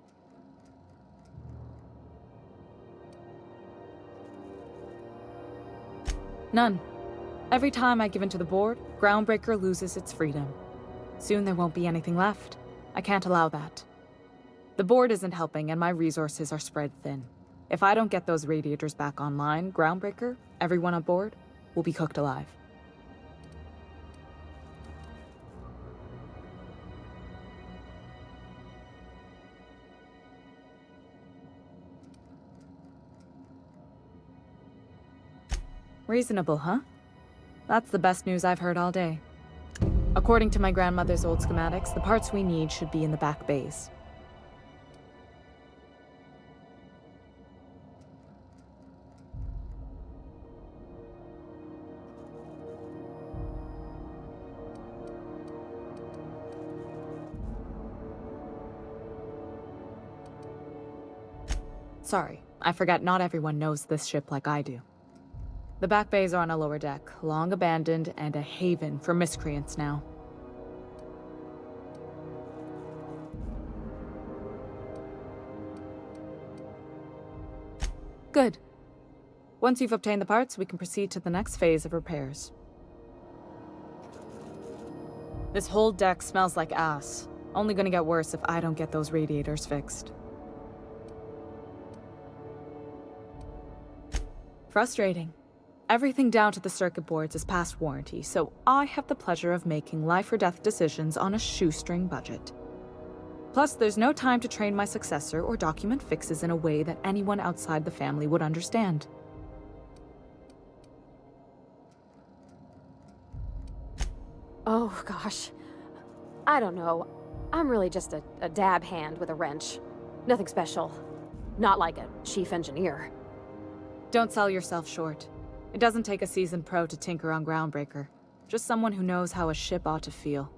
None. Every time I give in to the board, Groundbreaker loses its freedom. Soon there won't be anything left. I can't allow that. The board isn't helping, and my resources are spread thin. If I don't get those radiators back online, Groundbreaker, everyone on board, will be cooked alive. Reasonable, huh? That's the best news I've heard all day. According to my grandmother's old schematics, the parts we need should be in the back bays. Sorry, I forgot not everyone knows this ship like I do. The back bays are on a lower deck, long abandoned and a haven for miscreants now. Good. Once you've obtained the parts, we can proceed to the next phase of repairs. This whole deck smells like ass. Only gonna get worse if I don't get those radiators fixed. Frustrating. Everything down to the circuit boards is past warranty, so I have the pleasure of making life or death decisions on a shoestring budget. Plus, there's no time to train my successor or document fixes in a way that anyone outside the family would understand. Oh, gosh. I don't know. I'm really just a dab hand with a wrench. Nothing special. Not like a chief engineer. Don't sell yourself short. It doesn't take a seasoned pro to tinker on Groundbreaker. Just someone who knows how a ship ought to feel.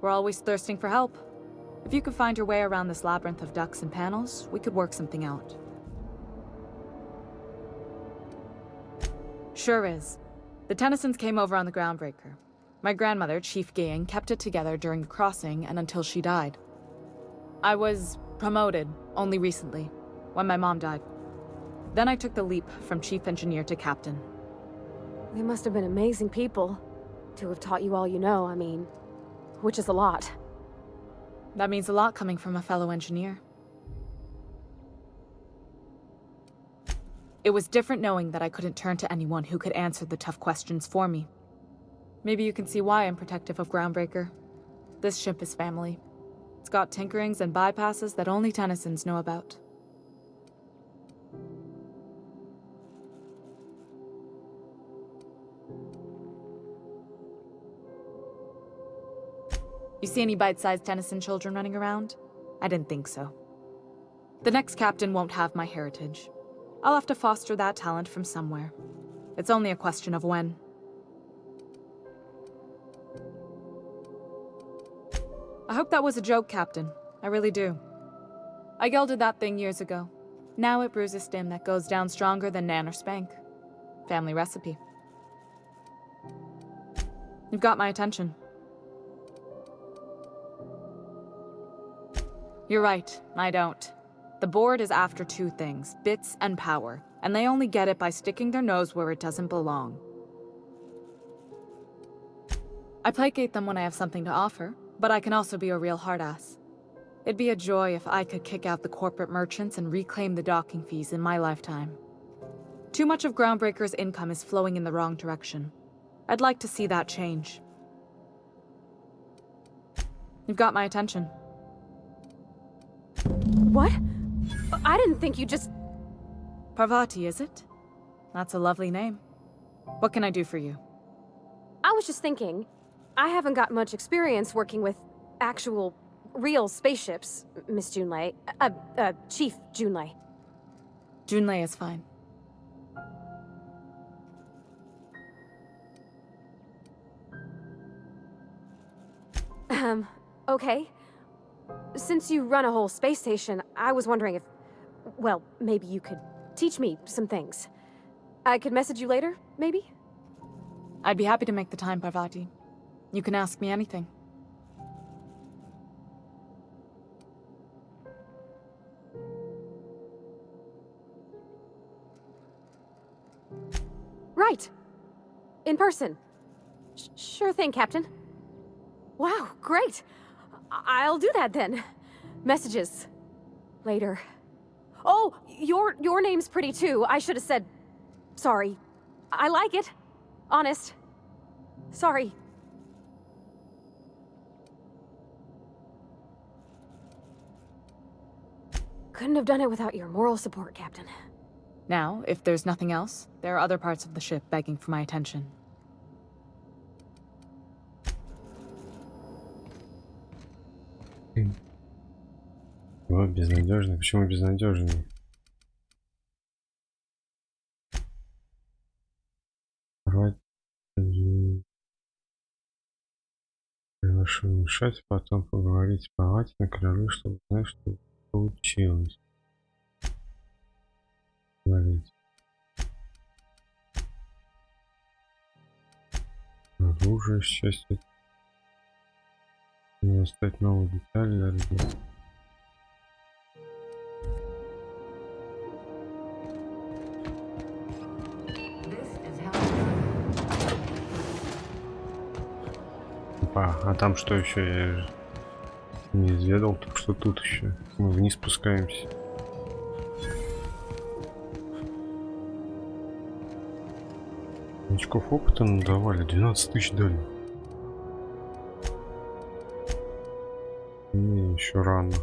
We're always thirsting for help. If you could find your way around this labyrinth of ducts and panels, we could work something out. Sure is. The Tennysons came over on the Groundbreaker. My grandmother, Chief Gang, kept it together during the crossing and until she died. I was promoted only recently, when my mom died. Then I took the leap from chief engineer to captain. They must have been amazing people to have taught you all you know, I mean, which is a lot. That means a lot coming from a fellow engineer. It was different knowing that I couldn't turn to anyone who could answer the tough questions for me. Maybe you can see why I'm protective of Groundbreaker. This ship is family. It's got tinkerings and bypasses that only Tennysons know about. You see any bite-sized Tennyson children running around? I didn't think so. The next captain won't have my heritage. I'll have to foster that talent from somewhere. It's only a question of when. I hope that was a joke, Captain. I really do. I gelded that thing years ago. Now it brews a stem that goes down stronger than Nan or Spank. Family recipe. You've got my attention. You're right, I don't. The board is after two things, bits and power, and they only get it by sticking their nose where it doesn't belong. I placate them when I have something to offer, but I can also be a real hard-ass. It'd be a joy if I could kick out the corporate merchants and reclaim the docking fees in my lifetime. Too much of Groundbreaker's income is flowing in the wrong direction. I'd like to see that change. You've got my attention. What? I didn't think you just... Parvati, is it? That's a lovely name. What can I do for you? I was just thinking, I haven't got much experience working with actual, real spaceships, Miss Junlei. Chief Junlei. Junlei is fine. Okay. Since you run a whole space station, I was wondering if... Well, maybe you could teach me some things. I could message you later, maybe? I'd be happy to make the time, Parvati. You can ask me anything. Right. In person. Sure thing, Captain. Wow, great. I'll do that then. Messages. Later. Oh, your name's pretty too. I should have said... Sorry. I like it. Honest. Sorry. Couldn't have done it without your moral support, Captain. Now, if there's nothing else, there are other parts of the ship begging for my attention. Вот, безнадежный. Почему безнадежный? Приглашу решать, потом поговорить с Палати на короле, чтобы знать, что получилось. Говорить. Оружие, счастье. Нужно стать новую деталь для ребят. А там что еще? Я же не изведал, так что тут еще. Мы вниз спускаемся. Очков опыта надавали, 12 тысяч дали. Не, еще рано.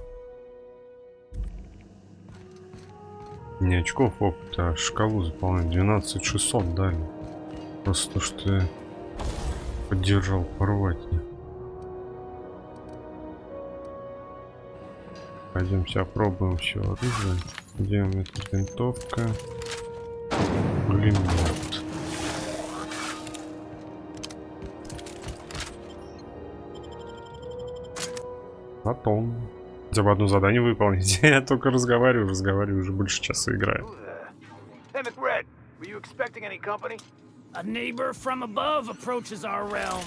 Не очков опыта, а шкалу заполнять. 12 600 дали. Просто то, что Поддержал порвать. Пойдемте опробуем все оружие. Где у меня тут винтовка? Пулемет. Потом. Хотя бы одно задание выполнить. Я только разговариваю, уже больше часа играю. Hey, McRed, were you expecting any company? A neighbor from above approaches our realm.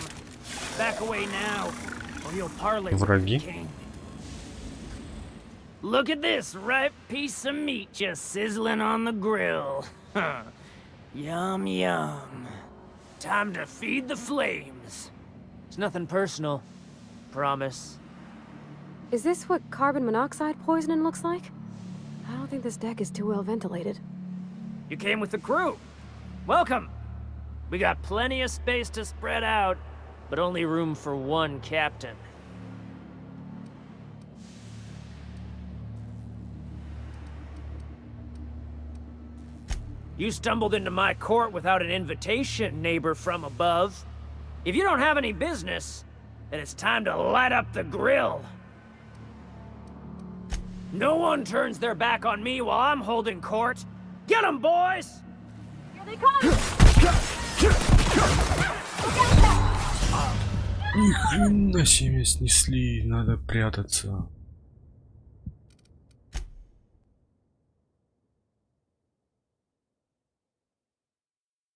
Back away now, or you'll parley with the king. Look at this ripe piece of meat just sizzling on the grill. Huh. Yum, yum. Time to feed the flames. It's nothing personal. Promise. Is this what carbon monoxide poisoning looks like? I don't think this deck is too well ventilated. You came with the crew. Welcome. We got plenty of space to spread out, but only room for one captain. You stumbled into my court without an invitation, neighbor from above. If you don't have any business, then it's time to light up the grill. No one turns their back on me while I'm holding court. Get 'em, boys! Here they come! Ни хрена себе снесли, надо прятаться.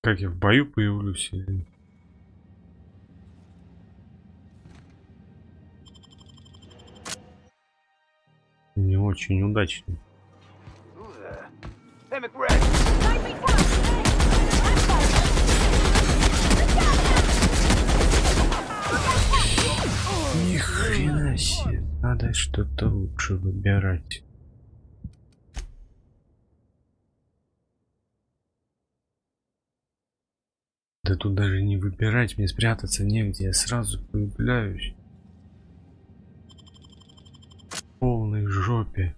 Как я в бою появлюсь или... Не очень удачно. Hey, McRed. Ни хрена себе, надо что-то лучше выбирать. Да тут даже не выбирать, мне спрятаться негде, я сразу появляюсь. В полной жопе.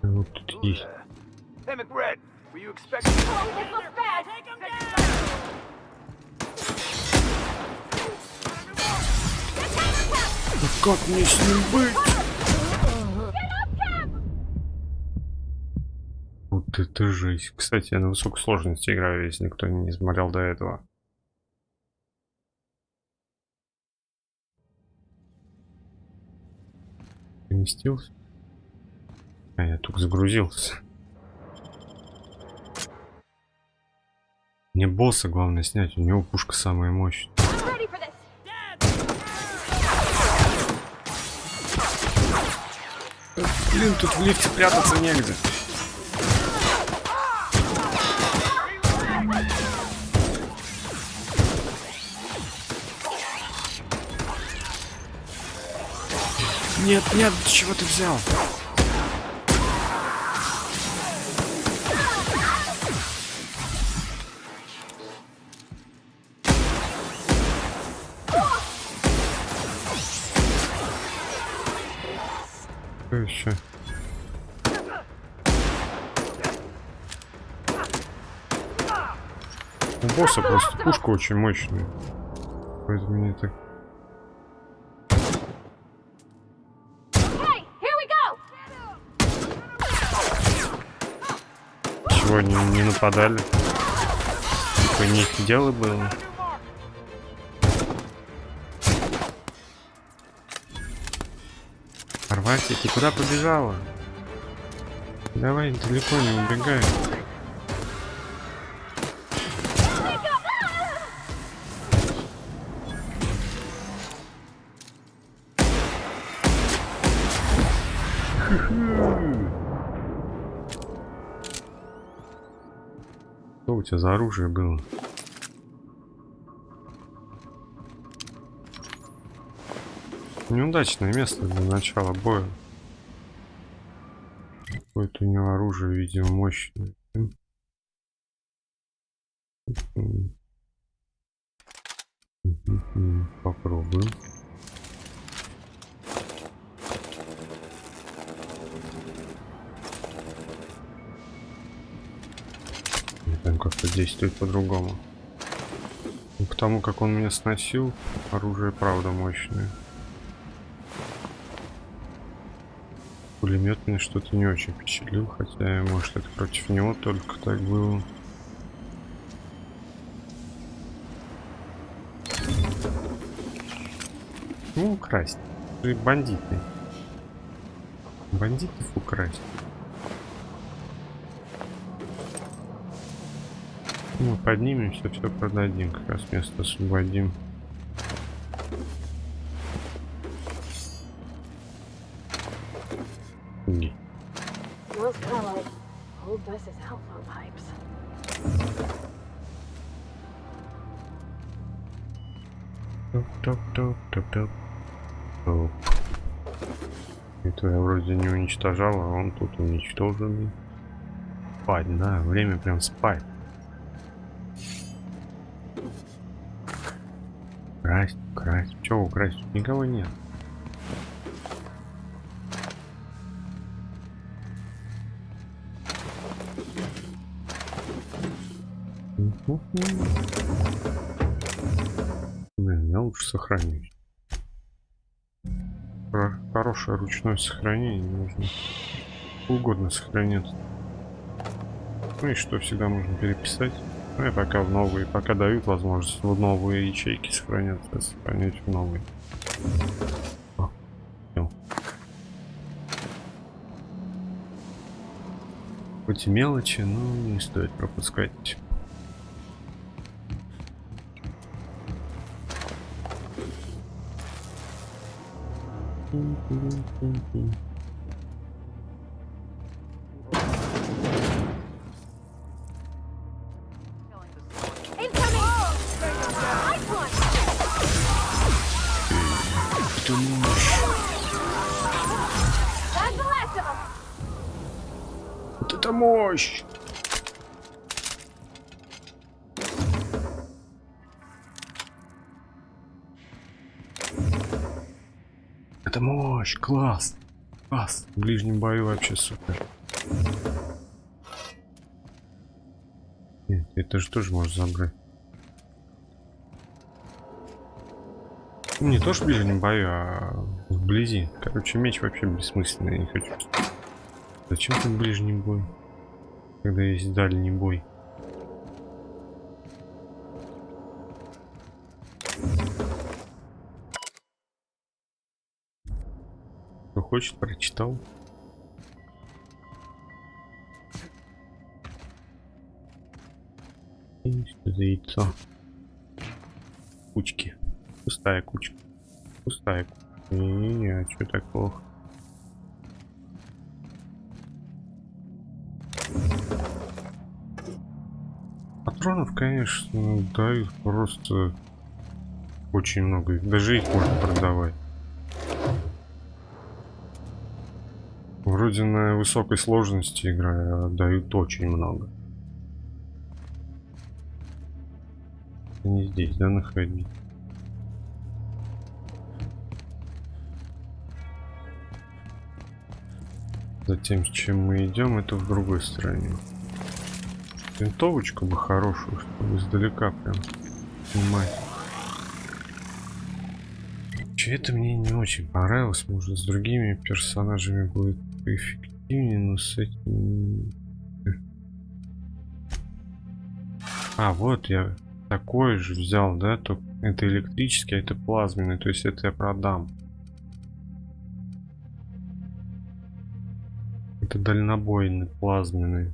Вот тут есть. Hey, McRed, were you expecting... Oh, this looks bad! Take him down! Ну как мне с ним быть? Вот это жесть. Кстати, я на высокой сложности играю, если никто не смотрел до этого. Переместился? А, я только загрузился. Мне босса главное снять, у него пушка самая мощная. Блин, тут в лифте прятаться негде. Нет, нет, чего ты взял? Что еще? У босса просто пушка очень мощная. Поэтому мне так... Чего не нападали? Типа не их дело было. Арватия, ты куда побежала? Давай далеко не убегай. Что у тебя за оружие было? Неудачное место для начала боя. Какое-то у него оружие, видимо, мощное. Попробуем. Там как-то действует по-другому. Потому как он меня сносил, оружие правда мощное. Пулемет меня что-то не очень впечатлил, хотя, может, это против него только так было. Ну, украсть. Ты бандиты. Бандитов украсть. Ну, поднимемся, все продадим, как раз место освободим. Не. Smells kind of like old bus's outflow pipes. Топ-топ-топ-топ-топ. Топ. Это я вроде не уничтожал, а он тут уничтоженный. Спать, да, время прям спать. Красть, красть. Чего украсть? Тут никого нет. Блин, я лучше сохранюсь. Хорошее ручное сохранение нужно. Угодно сохраняться. Ну и что, всегда можно переписать. Ну и пока в новые, пока дают возможность в новые ячейки сохраняться, сохранять в новые. О, всё. Хоть и мелочи, но не стоит пропускать. Вот это мощь! Это мощь! Класс! Класс! В ближнем бою вообще супер. Нет, это же тоже можно забрать. Не то что в ближнем бою, а вблизи. Короче, меч вообще бессмысленный, я не хочу. Зачем тут ближний бой, когда есть дальний бой? Кто хочет, прочитал. И что за яйцо? Кучки. Пустая кучка. Пустая кучка. Не-не-не, а что так плохо? Патронов, конечно, дают просто очень много. Даже их можно продавать. Вроде на высокой сложности игра дают очень много. Не здесь, да, находить? Затем, с чем мы идем, это в другой стороне. Винтовочку бы хорошую, чтобы издалека прям снимать. Че это мне не очень понравилось. Может, с другими персонажами будет эффективнее, но с этим... А, вот я такой же взял, да? Только это электрический, а это плазменный. То есть это я продам. Это дальнобойный, плазменный.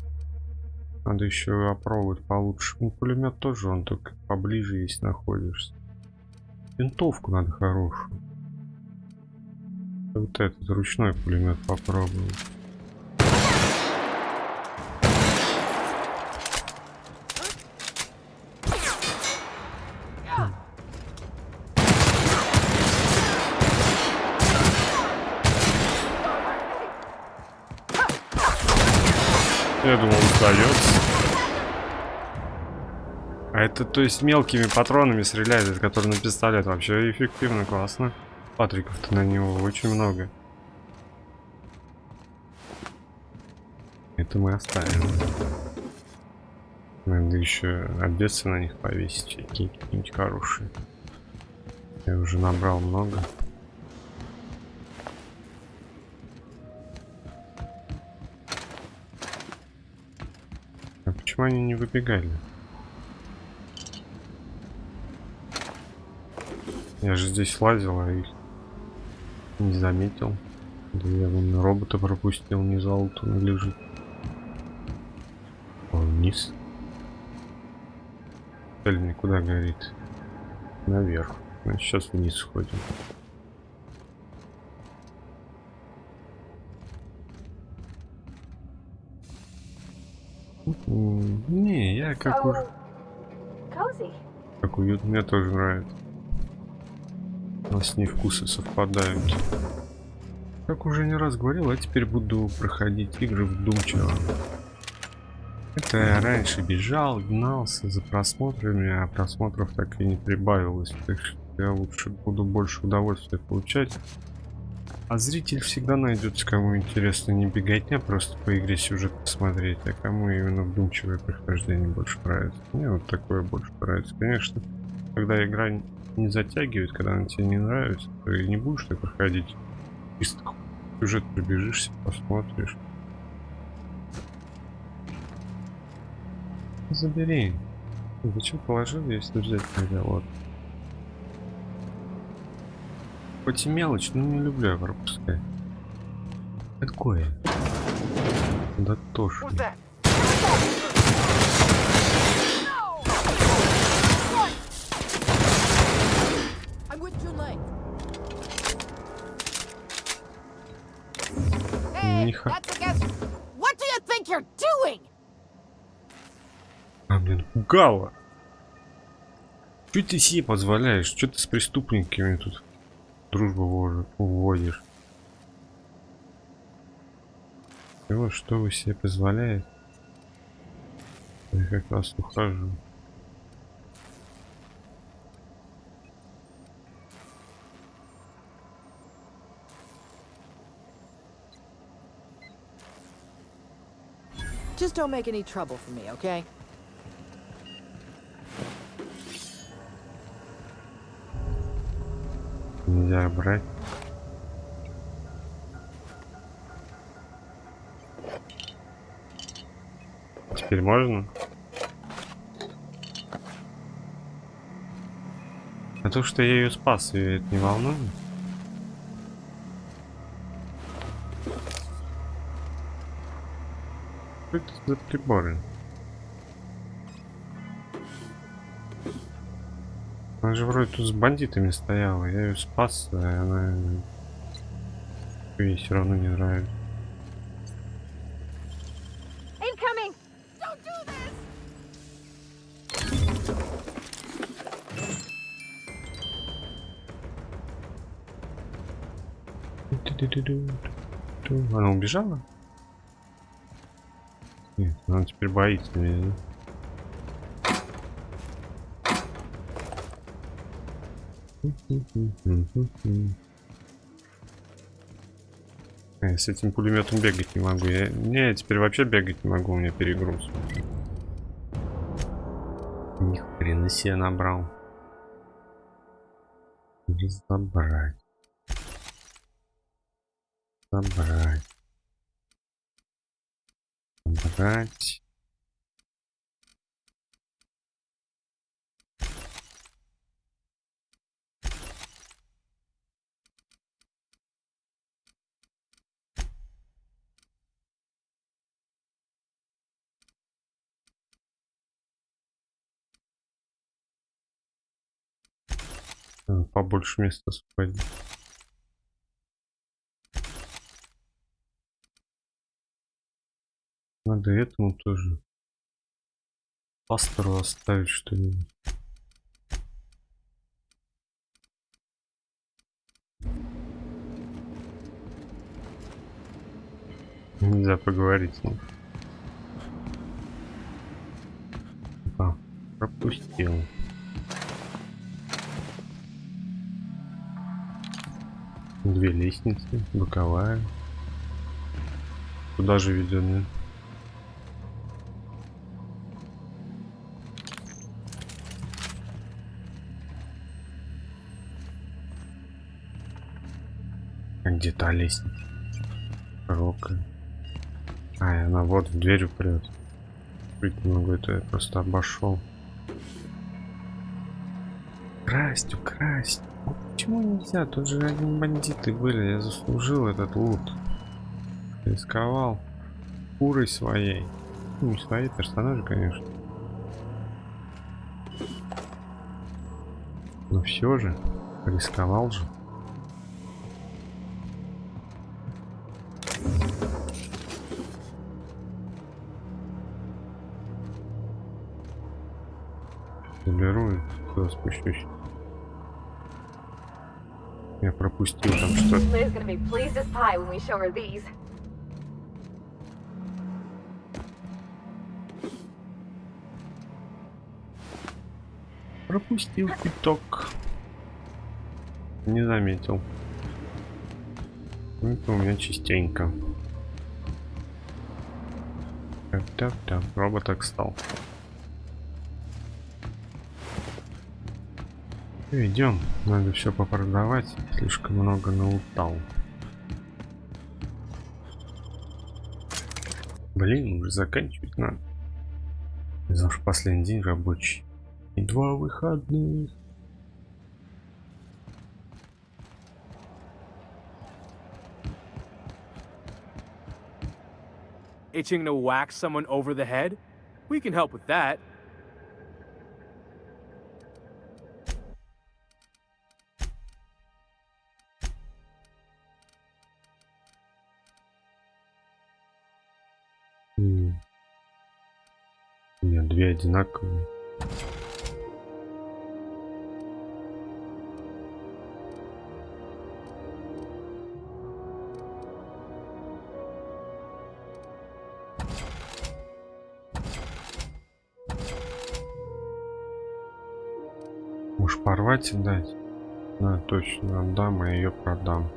Надо еще опробовать получше. Ну, пулемет тоже, он только поближе, если находишься. Винтовку надо хорошую. Вот этот ручной пулемет попробую. Я думал, он сдается. А это, то есть, мелкими патронами стреляет, это который на пистолет. Вообще эффективно, классно. Патриков-то на него очень много. Это мы оставим. Надо еще одеться на них повесить, какие-нибудь хорошие. Я уже набрал много. А почему они не выбегали? Я же здесь лазил, а их не заметил. Да я вон робота пропустил, не за алтом лежит. Вниз. Цель никуда горит. Наверх. Значит, сейчас вниз сходим. Не, я как уже... Как уютно, мне тоже нравится. У нас с ней вкусы совпадают. Как уже не раз говорил, я теперь буду проходить игры вдумчиво. Это я раньше бежал, гнался за просмотрами, а просмотров так и не прибавилось. Так что я лучше буду больше удовольствия получать. А зритель всегда найдется, кому интересно не беготня, просто по игре сюжет посмотреть, а кому именно вдумчивое прохождение больше нравится. Мне вот такое больше нравится. Конечно, когда игра не затягивает, когда она тебе не нравится, то и не будешь ты проходить. Чисто сюжет пробежишься, посмотришь. Забери. Зачем положил, если взять нельзя? Вот. Хоть и мелочь, но не люблю я пропускать. Такое. Да тошно. А, блин, пугало. Чё ты себе позволяешь? Чё ты с преступниками тут дружбу уводишь? Что вы себе позволяете? Я как раз ухожу. Just don't make any trouble for me, okay? Нельзя брать. Теперь можно? А то, что я ее спас, ее это не волнует? Что это за приборы? Она же вроде тут с бандитами стояла, я ее спас, а она ей все равно не нравится. Incoming! Don't do this! Она убежала? Нет, она теперь боится меня. Я с этим пулеметом бегать не могу. Я теперь вообще бегать не могу, у меня перегруз. Ни хрена себе набрал. Забрать. Забрать. Забрать. Побольше места освободить. Надо этому тоже пастору оставить что-нибудь. Нельзя поговорить с ним. А, пропустил. Две лестницы, боковая. Куда же ведет, да? А где та лестница? Широкая. А, и она вот в дверь упрет. Быть не могу, это я просто обошел. Красть, украсть. Ну, почему нельзя? Тут же одни бандиты были. Я заслужил этот лут. Рисковал курой своей. Ну, не своей персонажи, конечно. Но все же. Рисковал же. Заберу и туда спущусь. Я пропустил там что-то. Liz gonna be pleased as pie when we show her these. Пропустил пяток. Не заметил. Ну, это у меня частенько. Так, робот так стал. Идем, надо все попродавать, слишком много налутал. Блин, уже заканчивать надо. Завтра последний день рабочий. И 2 выходных. Itching to whack someone over the head? We can help with that. У меня 2 одинаковые. Может порвать и дать? Да, точно, отдам, а ее продам.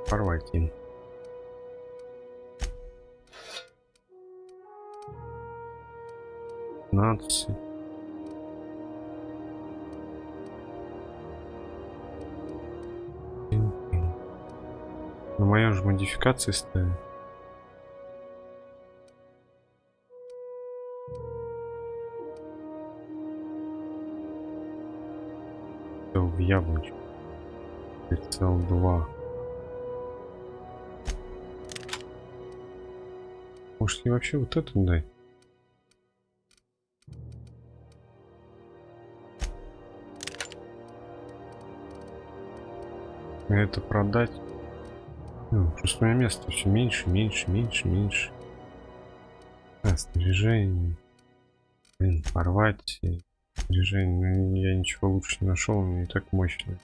Порвать им. Нации. На моем же модификации стоит. В яблочко. Прицел 2. Может, ей вообще вот это дай? А это продать? Ну, просто у меня места все меньше. А, снаряжение. Блин, порвать. Снаряжение. Ну, я ничего лучше не нашел, он не так мощный.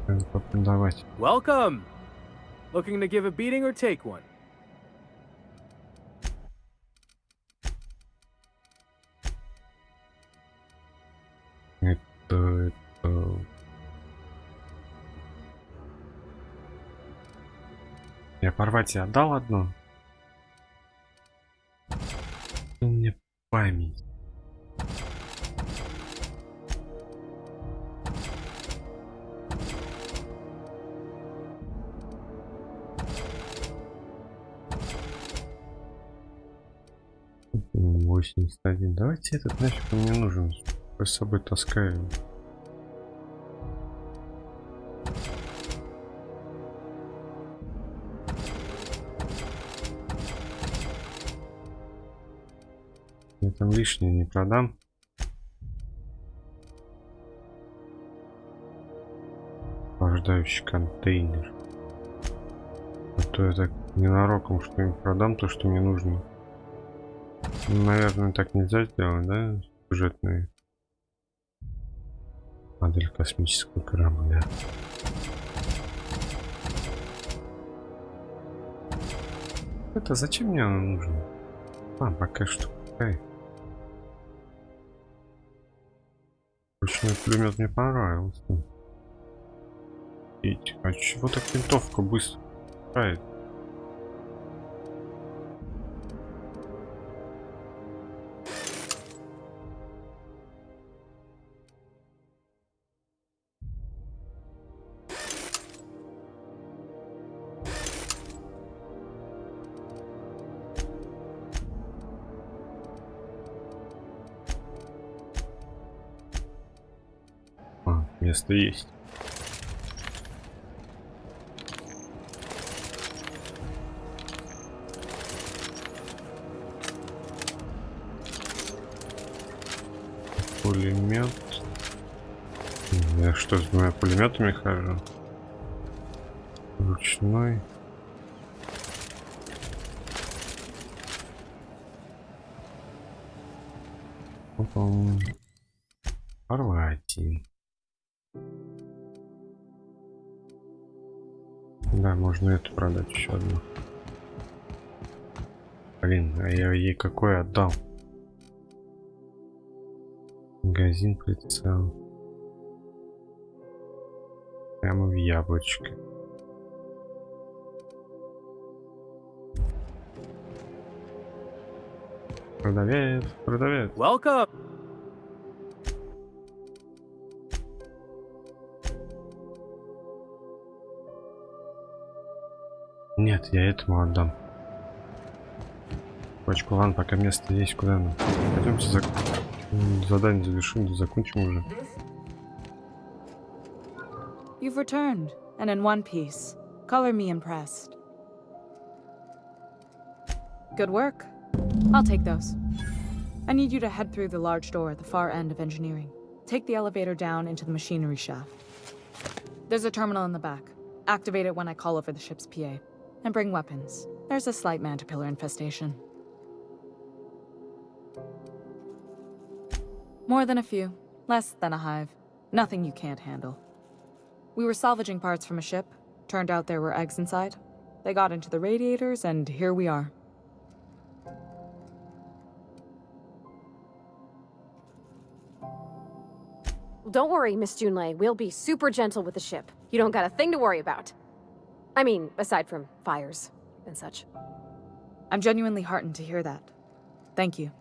Надо продавать. Welcome! Looking to give a beating or take one? Это... Я порвать и отдал одно. У меня память. Ну, 81. Давайте этот нафиг он мне нужен. Я с собой таскаю. Я там лишнее не продам. Охлаждающий контейнер. А то я так ненароком что-нибудь продам, то, что мне нужно. Ну, наверное, так нельзя сделать, да? Сюжетные. Модель космического корабля. Это зачем мне оно нужно? А, пока что. Эй. Ручной пулемет мне понравился. А чего так винтовка быстро играет? место есть. Пулемет. Я что, с двумя пулеметами хожу? Ручной. Опа. Хорватии. Да, можно эту продать еще одну. Блин, а я ей какой отдал? Магазин, прицел. Прямо в яблочко. Продавец, продавец. Welcome. Нет, я этому отдам. Пачку, ладно, пока место есть, куда нам. Пойдемте задание завершим, да закончим уже. You've returned, and in one piece. Color me impressed. Good work. I'll take those. I need you to head through the large door at the far end of engineering. Take the elevator down into the machinery shaft. There's a terminal in the back. Activate it when I call over the ship's PA. And bring weapons. There's a slight mantipillar infestation. More than a few. Less than a hive. Nothing you can't handle. We were salvaging parts from a ship. Turned out there were eggs inside. They got into the radiators, and here we are. Don't worry, Miss Junlei. We'll be super gentle with the ship. You don't got a thing to worry about. I mean, aside from fires and such. I'm genuinely heartened to hear that. Thank you.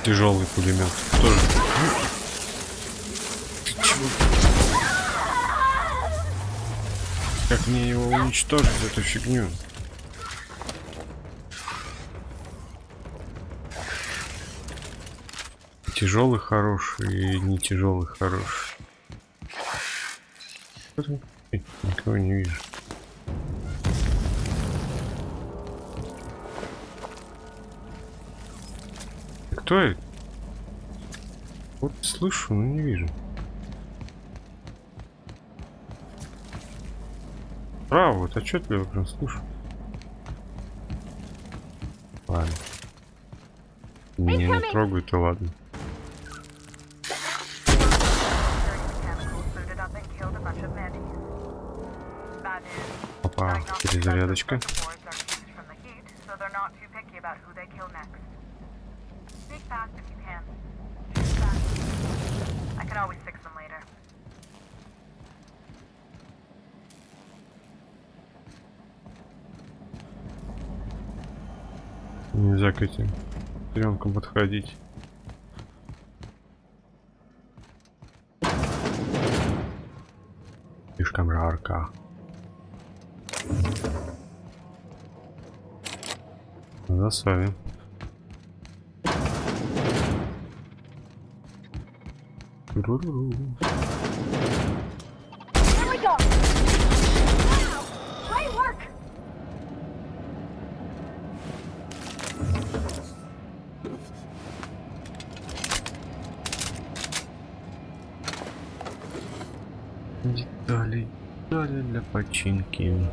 Тяжелый пулемет. Тоже. Как мне его уничтожить, эту фигню? Тяжелый хороший и не тяжелый хороший. Никого не вижу. Кто это? Вот слышу, но не вижу. Право, вот отчетливо прям слышу. Ладно. Меня не трогают, и ладно. Опа, перезарядочка. Нельзя к этим стрелкам подходить. Слишком жарко. Засовим. Детали для починки.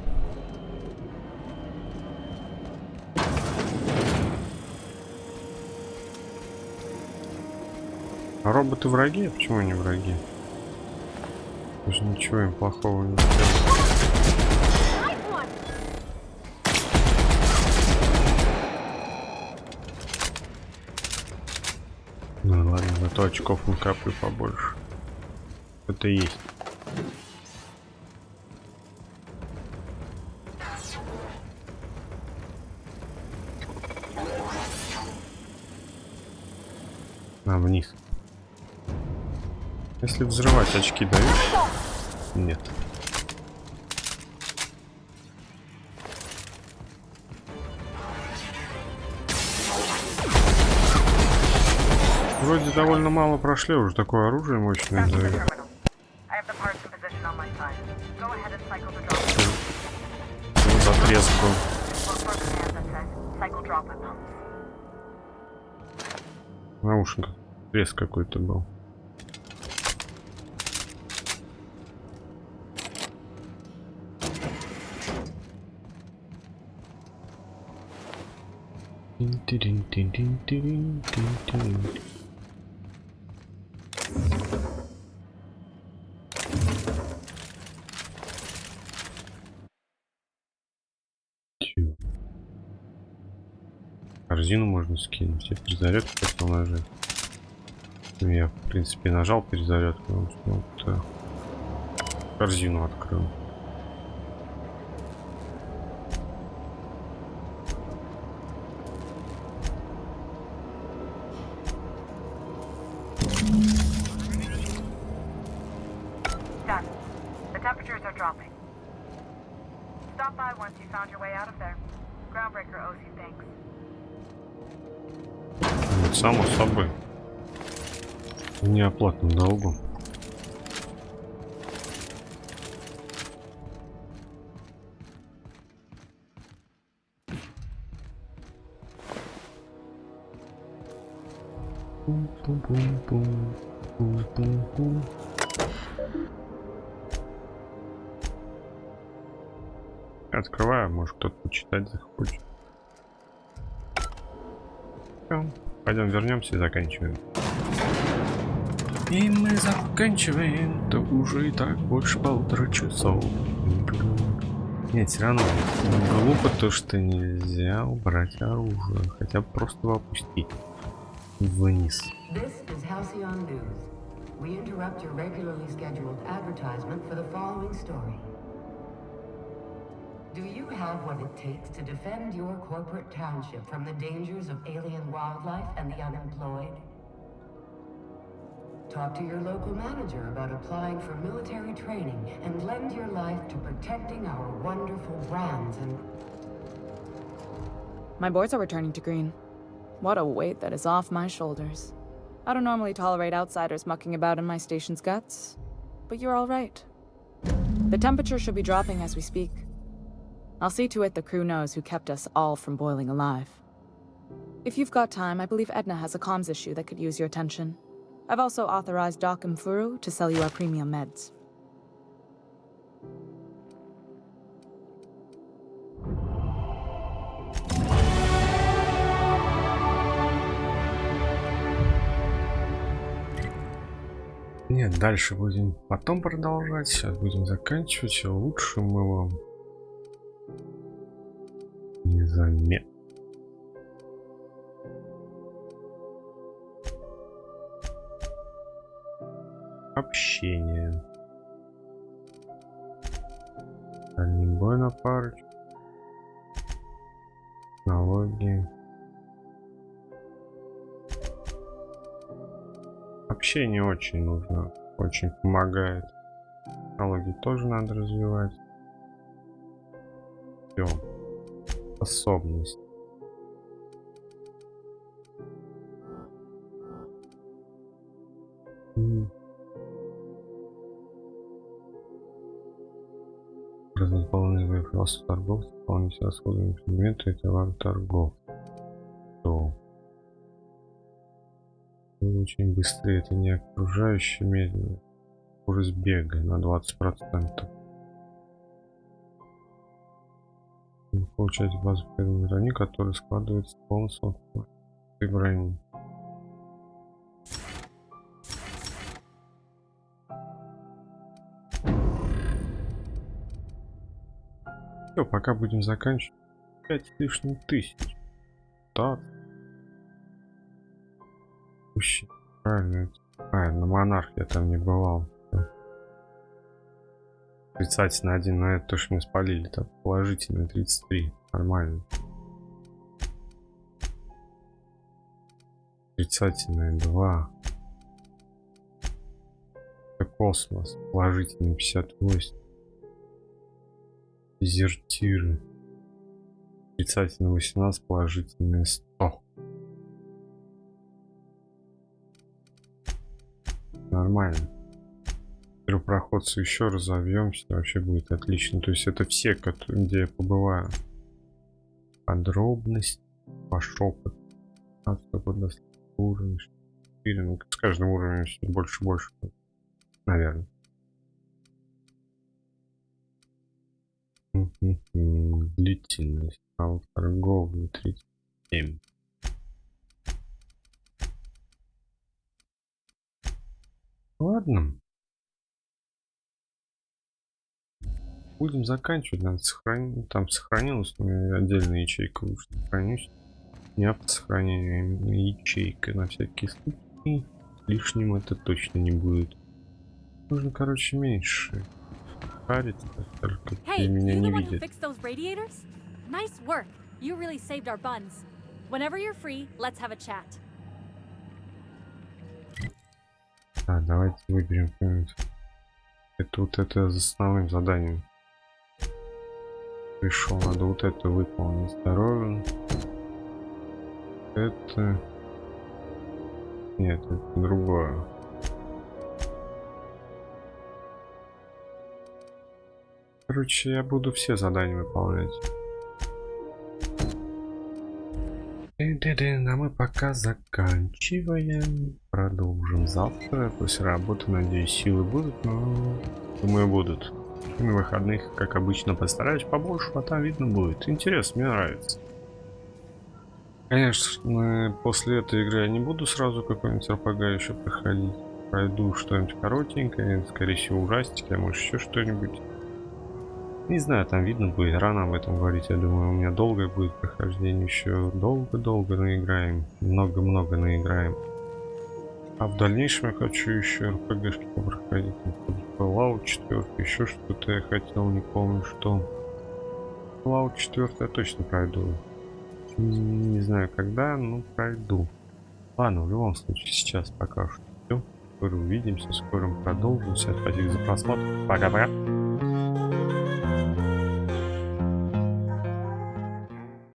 А роботы враги? А почему они враги? Даже ничего им плохого не делают. Ну ладно, зато очков накоплю побольше. Это есть. А, вниз. Если взрывать, очки дают? Нет. Вроде довольно мало прошли, уже такое оружие мощное. Затреску. Наушник. Треск какой-то был. Корзину можно скинуть. Я перезарядку хотел нажать. Ну, я, в принципе, нажал перезарядку, потому что вот, корзину открыл. The temperatures are dropping. Stop by once you found your way out of there. Groundbreaker owes you thanks. Само собой. В неоплатном долгу. Открываю, может кто-то почитать захочет. Пойдем вернемся и заканчиваем. И мы заканчиваем, то уже и так больше 1,5 часов. Нет, все равно глупо то, что нельзя убрать оружие, хотя бы просто его опустить вниз. This is Halcyon News. We interrupt your regularly scheduled advertisement for the following story. Do you have what it takes to defend your corporate township from the dangers of alien wildlife and the unemployed? Talk to your local manager about applying for military training and lend your life to protecting our wonderful brands and... My boards are returning to green. What a weight that is off my shoulders. I don't normally tolerate outsiders mucking about in my station's guts, but you're all right. The temperature should be dropping as we speak. I'll see to it the crew knows who kept us all from boiling alive. If you've got time, I believe Edna has a comms issue that could use your attention. I've also authorized Doc and Furu to sell you our premium meds. Нет, дальше будем потом продолжать. Сейчас будем заканчивать. Лучше мы вам незаметно. Общение. Дальний бой на парочку. Технологии. Общение очень нужно. Очень помогает. Технологии тоже надо развивать. Все. Способность. Разноположенные философы торговцев, полностью расходуемые предметы и товары торгов. То. Очень быстрее, это не окружающий медленно. Скорость бега на 20%. Вы получаете базу первой брони, которая складывается полностью в брони. Все, пока будем заканчивать. 5 с лишним тысяч. Да. Вообще, правильно. На монарх я там не бывал. Отрицательно 1, на это то, что мне спалили. Так, положительно 33. Нормально. Отрицательное 2. Это космос. Положительный 58. Дезертиры. Отрицательно 18, положительное 100. Нормально. Первопроходцы еще разовьемся, вообще будет отлично. То есть это все, где я побываю. Подробность, по шепоту. Уровень. С каждым уровнем все больше и больше. Наверное. Длительность. Торговля 37. Ладно. Будем заканчивать. Надо сохранить. Там сохранилась отдельная ячейка. Лучше сохранюсь. Не автосохранение, а ячейка на всякий случай. Лишним это точно не будет. Нужно, короче, меньше. Париться, только меня не видят. Nice work. You really saved our buns. Whenever you're free, let's have a chat. Да, давайте выберем какой-нибудь. Это вот это за основным заданием. Пришел, надо вот это выполнить. Здоровье. Это... Нет, это другое. Короче, я буду все задания выполнять. А мы пока заканчиваем. Продолжим завтра. После работы, надеюсь, силы будут, но думаю, будут. И на выходных, как обычно, постараюсь побольше, а там видно будет. Интересно, мне нравится. Конечно, после этой игры я не буду сразу какой-нибудь РПГ еще проходить. Пройду что-нибудь коротенькое, скорее всего ужастик, а может еще что-нибудь. Не знаю, там видно будет, рано об этом говорить. Я думаю, у меня долгое будет прохождение, еще долго-долго наиграем. Много-много наиграем. А в дальнейшем я хочу еще РПГшки проходить. Fallout 4, еще что-то я хотел, не помню что. Fallout 4 я точно пройду. Не знаю когда, но пройду. Ладно, в любом случае, сейчас пока что все. Скоро увидимся, скоро продолжим. Всем спасибо за просмотр. Пока-пока.